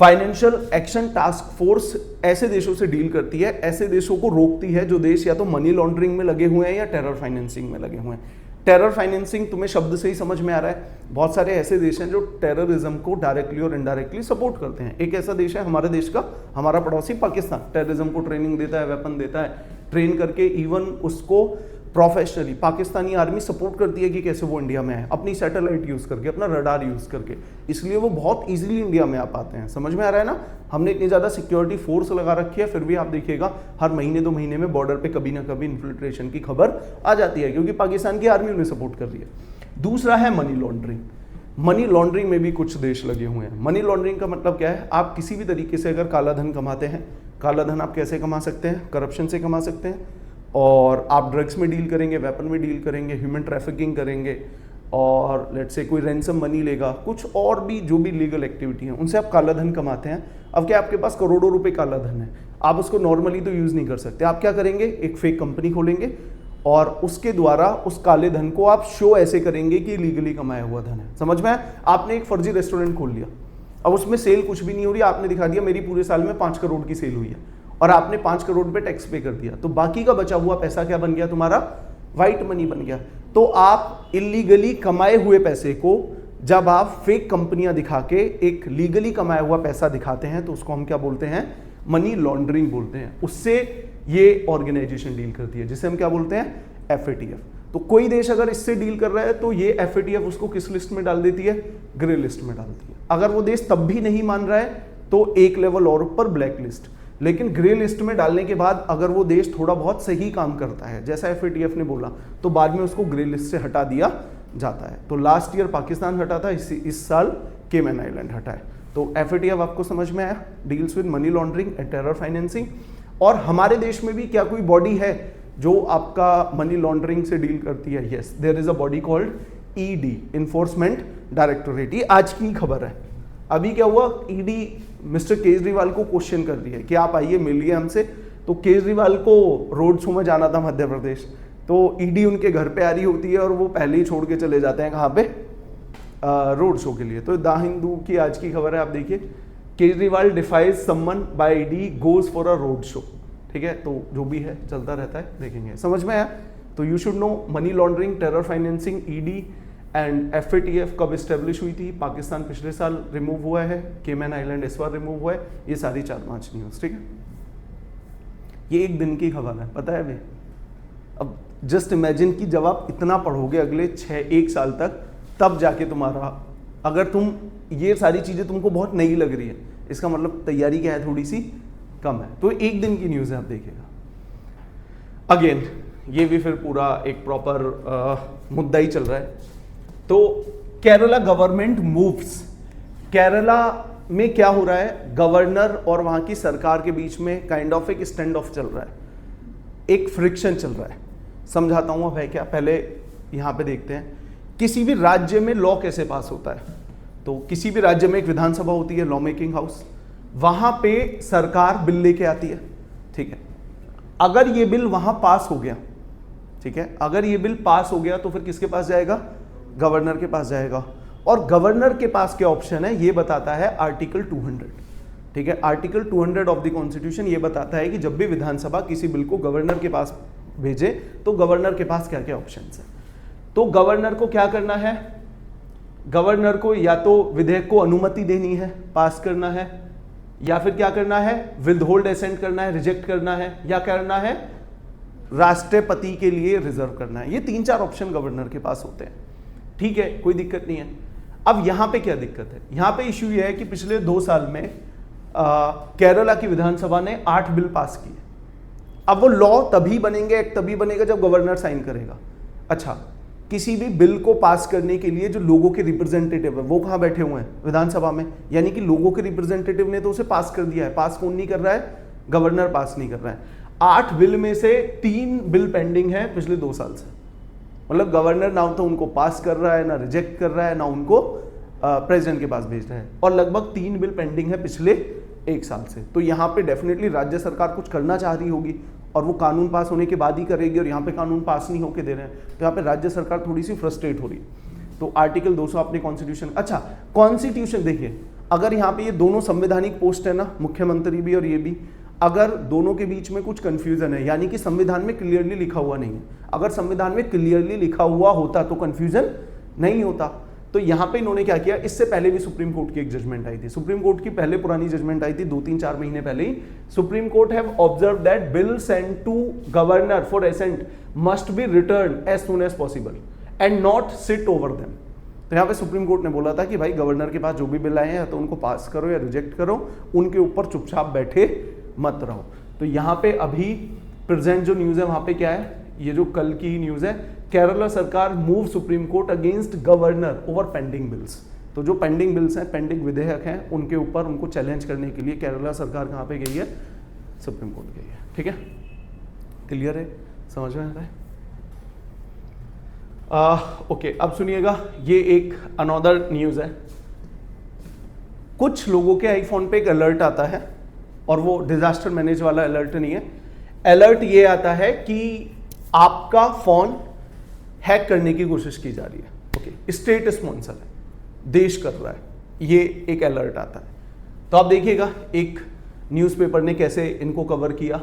फाइनेंशियल एक्शन टास्क फोर्स ऐसे देशों से डील करती है, ऐसे देशों को रोकती है जो देश या तो मनी लॉन्ड्रिंग में लगे हुए हैं या टेरर फाइनेंसिंग में लगे हुए हैं। टेरर फाइनेंसिंग तुम्हें शब्द से ही समझ में आ रहा है, बहुत सारे ऐसे देश हैं जो टेररिज्म को डायरेक्टली और इनडायरेक्टली सपोर्ट करते हैं। एक ऐसा देश है हमारे देश का, हमारा पड़ोसी पाकिस्तान, टेररिज्म को ट्रेनिंग देता है, वेपन देता है, ट्रेन करके इवन उसको प्रोफेशनली पाकिस्तानी आर्मी सपोर्ट करती है कि कैसे वो इंडिया में आए, अपनी सैटेलाइट यूज करके, अपना रडार यूज करके, इसलिए वो बहुत इजीली इंडिया में आ पाते हैं। समझ में आ रहा है ना? हमने इतनी ज्यादा सिक्योरिटी फोर्स लगा रखी है, फिर भी आप देखिएगा हर महीने 2 महीने में बॉर्डर पे कभी ना कभी इन्फिल्ट्रेशन की खबर आ जाती है, क्योंकि पाकिस्तान की आर्मी उन्हें सपोर्ट कर रही है। दूसरा है मनी लॉन्ड्रिंग। मनी लॉन्ड्रिंग में भी कुछ देश लगे हुए हैं। मनी लॉन्ड्रिंग का मतलब क्या है? आप किसी भी तरीके से अगर काला धन कमाते हैं, काला धन आप कैसे कमा सकते हैं? करप्शन से कमा सकते हैं, और आप ड्रग्स में डील करेंगे, वेपन में डील करेंगे, ह्यूमन ट्रैफिकिंग करेंगे, और लेट्स से कोई रैंसम मनी लेगा, कुछ और भी जो भी लीगल एक्टिविटी है उनसे आप काला धन कमाते हैं। अब क्या आपके पास करोड़ों रुपए काला धन है, आप उसको नॉर्मली तो यूज़ नहीं कर सकते। आप क्या करेंगे? एक फेक कंपनी खोलेंगे और उसके द्वारा उस काले धन को आप शो ऐसे करेंगे कि लीगली कमाया हुआ धन है। समझ में आया? आपने एक फर्जी रेस्टोरेंट खोल लिया, अब उसमें सेल कुछ भी नहीं हो रही, आपने दिखा दिया मेरी पूरे साल में 5 करोड़ की सेल हुई है, और आपने 5 करोड़ पे टैक्स पे कर दिया, तो बाकी का बचा हुआ पैसा क्या बन गया? तुम्हारा व्हाइट मनी बन गया। तो आप इलीगली कमाए हुए पैसे को जब आप फेक कंपनियां दिखा के एक लीगली कमाया हुआ पैसा दिखाते हैं, तो उसको हम क्या बोलते हैं? मनी लॉन्ड्रिंग बोलते हैं। उससे ये ऑर्गेनाइजेशन डील करती है, जिसे हम क्या बोलते हैं? FATF। तो कोई देश अगर इससे डील कर रहा है तो ये FATF उसको किस लिस्ट में डाल देती है? ग्रे लिस्ट में डालती है। अगर वो देश तब भी नहीं मान रहा है तो एक लेवल और ऊपर ब्लैक लिस्ट। लेकिन ग्रे लिस्ट में डालने के बाद अगर वो देश थोड़ा बहुत सही काम करता है, जैसा FATF ने बोला, तो बाद में उसको ग्रे लिस्ट से हटा दिया जाता है। तो लास्ट ईयर पाकिस्तान हटा था, इस साल केमैन आइलैंड हटा है। तो FATF आपको समझ में आया? Deals with money laundering and terror financing. और हमारे देश में भी क्या कोई बॉडी है जो आपका मनी लॉन्ड्रिंग से डील करती है? Yes, there is a body called ED, enforcement directorate. ये आज की खबर है। अभी क्या हुआ? ED मिस्टर केजरीवाल को क्वेश्चन कर रही है कि आप आइए मिलिए हमसे। तो केजरीवाल को रोड शो में जाना था मध्य प्रदेश, तो ED उनके घर पे आ रही होती है और वो पहले ही छोड़ के चले जाते हैं। कहाँ पे? रोड शो के लिए। तो द हिंदू की आज की खबर है, आप देखिए, Kejriwal defies summons by ED goes for a road show. ठीक है, तो जो भी है चलता रहता है, देखेंगे। समझ में आया? तो you should no money laundering, terror financing, ED and FATF कब स्टेब्लिश हुई थी? पाकिस्तान पिछले साल रिमूव हुआ है, केमैन आइलैंड इस बार रिमूव हुआ है। ये सारी 4-5 न्यूज़, ठीक है। ये एक दिन की खबर है, पता है भाई। अब जस्ट इमेजिन कि जब आप इतना पढ़ोगे अगले 1 साल तक, तब जाके तुम्हारा, अगर तुम ये सारी चीज़ें तुमको बहुत नई लग रही है, इसका मतलब तैयारी क्या है? थोड़ी सी कम है। तो एक दिन की न्यूज़ है, आप देखिएगा। अगेन ये भी फिर पूरा एक प्रॉपर मुद्दा ही चल रहा है। तो केरला गवर्नमेंट मूव्स। केरला में क्या हो रहा है? गवर्नर और वहां की सरकार के बीच में काइंड ऑफ एक स्टैंड ऑफ चल रहा है, एक फ्रिक्शन चल रहा है। समझाता हूं अब है क्या। पहले यहां पे देखते हैं किसी भी राज्य में लॉ कैसे पास होता है। तो किसी भी राज्य में एक विधानसभा होती है, लॉ मेकिंग हाउस, वहां पे सरकार बिल लेके आती है, ठीक है। अगर ये बिल वहां पास हो गया, ठीक है, अगर ये बिल पास हो गया तो फिर किसके पास जाएगा? गवर्नर के पास जाएगा। और गवर्नर के पास क्या ऑप्शन है ये बताता है आर्टिकल 200, ठीक है। आर्टिकल 200 ऑफ द कॉन्स्टिट्यूशन ये बताता है कि जब भी विधानसभा किसी बिल को गवर्नर के पास भेजे तो गवर्नर के पास क्या क्या ऑप्शंस है। तो गवर्नर को क्या करना है? गवर्नर को या तो विधेयक को अनुमति देनी है, पास करना है, या फिर क्या करना है? विदहोल्ड एसेंट करना है, रिजेक्ट करना है, या करना है राष्ट्रपति के लिए रिजर्व करना है। ये 3-4 ऑप्शन गवर्नर के पास होते हैं, ठीक है, कोई दिक्कत नहीं है। अब यहां पे क्या दिक्कत है? यहां पे इश्यू ये है कि पिछले 2 साल में केरला की विधानसभा ने 8 बिल पास किए। अब वो लॉ तभी बनेंगे, एक्ट तभी बनेगा जब गवर्नर साइन करेगा। अच्छा, किसी भी बिल को पास करने के लिए जो लोगों के रिप्रेजेंटेटिव है वो कहां बैठे हुए हैं? विधानसभा में। यानी कि लोगों के रिप्रेजेंटेटिव ने तो उसे पास कर दिया है। पास कौन नहीं कर रहा है? गवर्नर पास नहीं कर रहा है। 8 बिल में से 3 बिल पेंडिंग है पिछले 2 साल से। मतलब गवर्नर ना तो उनको पास कर रहा है, ना रिजेक्ट कर रहा है, ना उनको प्रेसिडेंट के पास भेज रहा है। और लगभग 3 बिल पेंडिंग है पिछले 1 साल से। तो यहाँ पे डेफिनेटली राज्य सरकार कुछ करना चाह रही होगी और वो कानून पास होने के बाद ही करेगी, और यहाँ पे कानून पास नहीं होके दे रहे हैं, तो यहाँ पे राज्य सरकार थोड़ी सी फ्रस्ट्रेट हो रही है। तो आर्टिकल 200 अपने कॉन्स्टिट्यूशन, अच्छा कॉन्स्टिट्यूशन देखिए, अगर यहाँ पे ये दोनों संवैधानिक पोस्ट है ना, मुख्यमंत्री भी और ये भी, अगर दोनों के बीच में कुछ कंफ्यूजन है, यानी कि संविधान में क्लियरली लिखा हुआ नहीं है। अगर संविधान में क्लियरली लिखा हुआ होता तो कंफ्यूजन नहीं होता। तो यहां पे इन्होंने क्या किया, इससे पहले भी सुप्रीम कोर्ट की एक जजमेंट आई थी। सुप्रीम कोर्ट की पहले पुरानी जजमेंट आई थी 2-3-4 महीने पहले ही। Supreme court have observe that bill send to governor for assent must be return as soon as possible and not sit over them. तो यहाँ पे सुप्रीम कोर्ट ने बोला था कि भाई गवर्नर के पास जो भी बिल आए हैं तो उनको पास करो या रिजेक्ट करो, उनके ऊपर चुपचाप बैठे मत रहो। तो यहाँ पे अभी प्रेजेंट जो न्यूज है वहां पे क्या है, ये जो कल की न्यूज है, केरला सरकार move supreme court against governor over pending bills. तो जो पेंडिंग बिल्स हैं, पेंडिंग विधेयक हैं, उनके ऊपर उनको चैलेंज करने के लिए केरला सरकार कहाँ पे गई है? सुप्रीम कोर्ट गई है। ठीक है, क्लियर है, समझ में आ रहा है? ओके, अब सुनिएगा, ये एक अनदर न्यूज है। कुछ लोगों के आईफोन पे एक अलर्ट आता है, और वो डिजास्टर मैनेज वाला अलर्ट नहीं है। अलर्ट ये आता है कि आपका फोन हैक करने की कोशिश की जा रही है। ओके, स्टेट स्पॉन्सर है, देश कर रहा है, ये एक अलर्ट आता है। तो आप देखिएगा एक न्यूज़पेपर ने कैसे इनको कवर किया।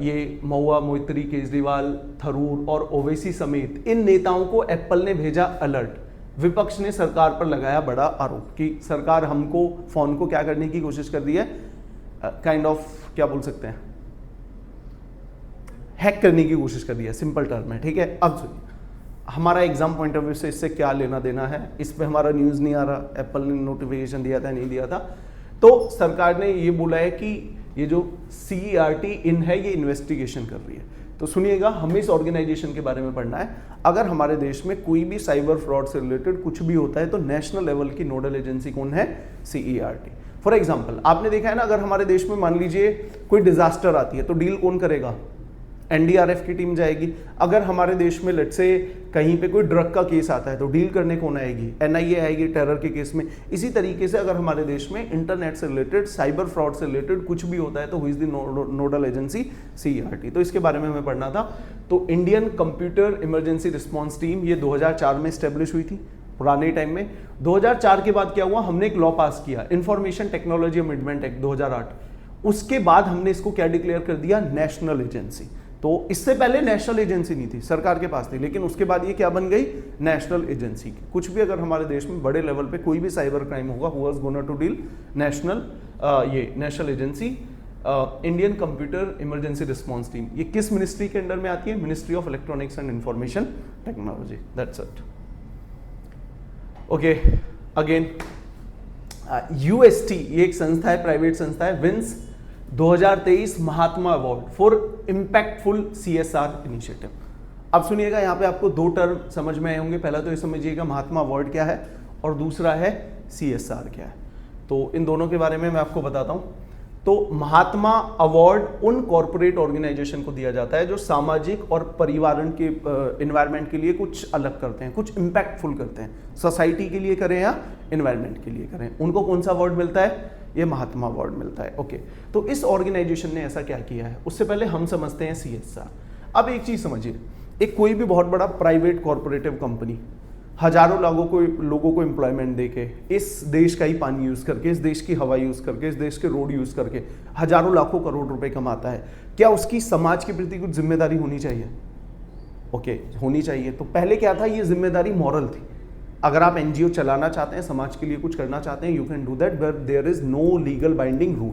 ये महुआ, मोइत्री, केजरीवाल, थरूर और ओवैसी समेत इन नेताओं को एप्पल ने भेजा अलर्ट। विपक्ष ने सरकार पर लगाया बड़ा आरोप कि सरकार हमको फोन को क्या करने की कोशिश कर रही है, काइंड ऑफ क्या बोल सकते हैं, हैक करने की कोशिश कर रही है, सिंपल टर्म है। ठीक है, अब सुनिए, हमारा एग्जाम पॉइंट ऑफ व्यू से इससे क्या लेना देना है, इस पे हमारा न्यूज़ नहीं आ रहा, एप्पल ने नोटिफिकेशन दिया था नहीं दिया था। तो सरकार ने ये बोला है कि ये जो CERT इन है ये इन्वेस्टिगेशन कर रही है। तो सुनिएगा, हमें इस ऑर्गेनाइजेशन के बारे में पढ़ना है। अगर हमारे देश में कोई भी साइबर फ्रॉड से रिलेटेड कुछ भी होता है तो नेशनल लेवल की नोडल एजेंसी कौन है? CERT। फॉर एग्जाम्पल, आपने देखा है ना, अगर हमारे देश में मान लीजिए कोई डिजास्टर आती है तो डील कौन करेगा? NDRF की टीम जाएगी। अगर हमारे देश में लेट्स से कहीं पे कोई ड्रग का केस आता है तो डील करने कौन आएगी? NIA आएगी टेरर के केस में। इसी तरीके से अगर हमारे देश में इंटरनेट से रिलेटेड, साइबर फ्रॉड से रिलेटेड कुछ भी होता है तो who is the nodal agency? CERT। तो इसके बारे में हमें पढ़ना था। तो Indian computer emergency response team ये 2004 में स्टेब्लिश हुई थी, पुराने टाइम में। 2004 के बाद क्या हुआ, हमने एक लॉ पास किया, इंफॉर्मेशन टेक्नोलॉजी अमेंडमेंट एक्ट 2008। उसके बाद हमने इसको क्या डिक्लेयर कर दिया? National agency. तो इससे पहले नेशनल एजेंसी नहीं थी, सरकार के पास थी, लेकिन उसके बाद ये क्या बन गई? National agency. कुछ भी अगर हमारे देश में बड़े लेवल पे कोई भी साइबर क्राइम होगा, who was gonna to deal? National agency, Indian computer emergency response team. ये किस मिनिस्ट्री के अंडर में आती है? Ministry of electronics and information technology. That's it. Okay, again UST ये एक संस्था है, प्राइवेट संस्था है, wins 2023 Mahatma award for impactful CSR initiative. अब सुनिएगा, यहाँ पे आपको 2 टर्म समझ में आए होंगे। पहला तो ये समझिएगा महात्मा अवार्ड क्या है, और दूसरा है CSR क्या है। तो इन दोनों के बारे में मैं आपको बताता हूँ। तो महात्मा अवार्ड उन कॉरपोरेट ऑर्गेनाइजेशन को दिया जाता है जो सामाजिक और पर्यावरण के एनवायरनमेंट के लिए कुछ अलग करते हैं, कुछ इम्पैक्टफुल करते हैं, सोसाइटी के लिए करें या एनवायरनमेंट के लिए करें, उनको कौन सा अवार्ड मिलता है? ये महात्मा अवार्ड मिलता है। ओके, तो इस ऑर्गेनाइजेशन ने ऐसा क्या किया है, उससे पहले हम समझते हैं CSR। अब एक चीज समझिए, एक कोई भी बहुत बड़ा प्राइवेट कॉर्पोरेटिव कंपनी हजारों लोगों को एम्प्लॉयमेंट देके, इस देश का ही पानी यूज करके, इस देश की हवा यूज करके, इस देश के रोड यूज करके हजारों लाखों करोड़ रुपए कमाता है, क्या उसकी समाज के प्रति कुछ जिम्मेदारी होनी चाहिए? ओके, होनी चाहिए। तो पहले क्या था, ये जिम्मेदारी मॉरल थी। अगर आप NGO चलाना चाहते हैं, समाज के लिए कुछ करना चाहते हैं, you can do that, but there is no legal binding rule.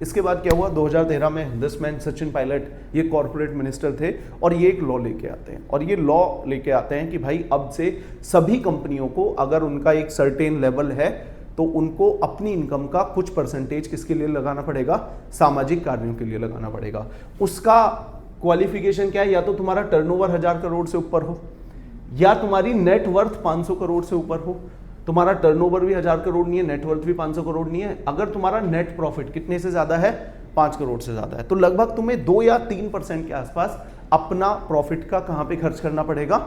इसके बाद क्या हुआ, 2013 में दिस मैन सचिन पायलट, ये कॉर्पोरेट मिनिस्टर थे, और ये एक लॉ लेके आते हैं, और ये लॉ लेके आते हैं कि भाई अब से सभी कंपनियों को, अगर उनका एक सर्टेन लेवल है, तो उनको अपनी इनकम का कुछ परसेंटेज किसके लिए लगाना पड़ेगा, सामाजिक कार्यों के लिए लगाना पड़ेगा। उसका क्वालिफिकेशन क्या है, या तो तुम्हारा टर्नओवर 1000 करोड़ से ऊपर हो, या तुम्हारी नेट वर्थ 500 करोड़ से ऊपर हो। तुम्हारा टर्नओवर भी 1000 करोड़ नहीं है, नेटवर्थ भी 500 करोड़ नहीं है। अगर तुम्हारा नेट प्रॉफिट कितने से ज्यादा है, 5 करोड़ से ज्यादा है, तो लगभग तुम्हें 2 या 3% के आसपास अपना प्रॉफिट का कहां पे खर्च करना पड़ेगा,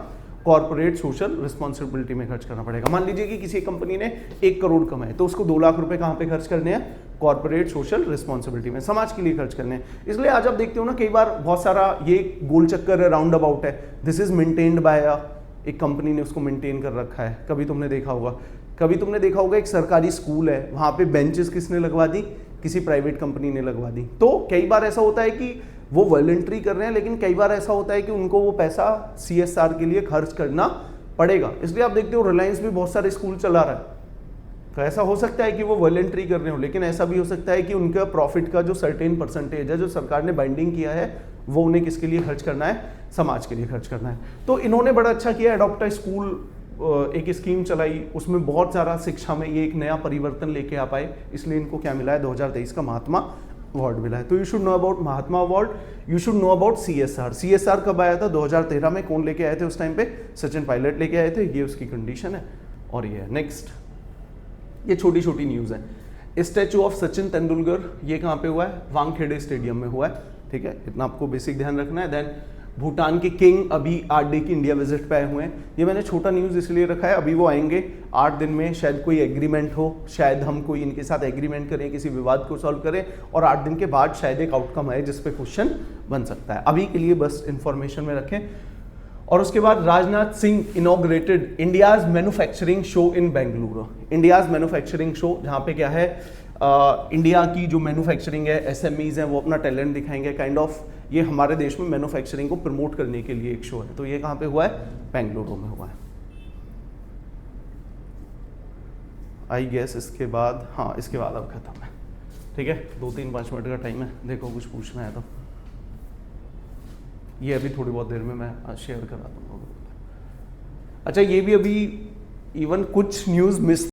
कॉर्पोरेट सोशल रिस्पॉन्सिबिलिटी में खर्च करना पड़ेगा। मान लीजिए कि किसी कंपनी ने 1 करोड़ कमाए, तो उसको 2 लाख रुपए कहां पे खर्च करने हैं, कॉर्पोरेट सोशल रिस्पॉन्सिबिलिटी में, समाज के लिए खर्च करने हैं। इसलिए आज आप देखते हो ना, कई बार बहुत सारा ये गोल चक्कर है, राउंड अबाउट है, दिस इज मेंटेन्ड बाय एक कंपनी ने उसको मेंटेन कर रखा है। कभी तुमने देखा होगा एक सरकारी स्कूल है, वहां पे बेंचेस किसने लगवा दी, किसी प्राइवेट कंपनी ने लगवा दी। तो कई बार ऐसा होता है कि वो वॉलंटरी कर रहे हैं, लेकिन कई बार ऐसा होता है कि उनको वो पैसा CSR के लिए खर्च करना पड़ेगा। इसलिए आप देखते हो रिलायंस भी बहुत सारे स्कूल चला रहा है, तो ऐसा हो सकता है कि वो वॉलंटरी कर रहे हो, लेकिन ऐसा भी हो सकता है कि उनका प्रॉफिट का जो सर्टेन परसेंटेज है, जो सरकार ने बाइंडिंग किया है, वो उन्हें किसके लिए खर्च करना है, समाज के लिए खर्च करना है। तो इन्होंने बड़ा अच्छा किया, अडॉप्ट स्कूल एक स्कीम चलाई, उसमें बहुत सारा शिक्षा में ये एक नया परिवर्तन लेके आ पाए, इसलिए इनको क्या मिला है, 2023 का महात्मा अवार्ड मिला है। तो you should know about Mahatma award, you should know about CSR। CSR कब आया था, 2013 में। कौन लेके आए थे उस टाइम पे, सचिन पायलट लेके आए थे। ये उसकी कंडीशन है। और ये है नेक्स्ट, ये छोटी छोटी न्यूज़ है। स्टैचू ऑफ सचिन तेंदुलकर, ये कहाँ पे हुआ है, वानखेड़े स्टेडियम में हुआ है, ठीक है, इतना आपको बेसिक ध्यान रखना है। देन भूटान के किंग अभी 8 डे की इंडिया विजिट पे आए हुए हैं। ये मैंने छोटा न्यूज़ इसलिए रखा है, अभी वो आएंगे 8 दिन में, शायद कोई एग्रीमेंट हो, शायद हम कोई इनके साथ एग्रीमेंट करें, किसी विवाद को सॉल्व करें, और 8 दिन के बाद शायद एक आउटकम आए जिस पे क्वेश्चन बन सकता है। अभी के लिए बस इंफॉर्मेशन में रखें। और उसके बाद Rajnath Singh inaugurated India's manufacturing show in Bengaluru. India's manufacturing show, जहाँ पे क्या है, इंडिया की जो मैन्युफैक्चरिंग है, SMEs हैं, वो अपना टैलेंट दिखाएंगे, काइंड ऑफ ये हमारे देश में मैन्युफैक्चरिंग को प्रमोट करने के लिए एक शो है। तो ये कहाँ पे हुआ है, बेंगलुरु में हुआ है। आई गेस इसके बाद, हाँ इसके बाद अब खत्म है, ठीक है, 2-3-5 मिनट का टाइम है, देखो कुछ पूछना है तो। ये अभी थोड़ी बहुत देर में मैं शेयर करा दूंगा। अच्छा, ये भी अभी इवन कुछ न्यूज़ मिस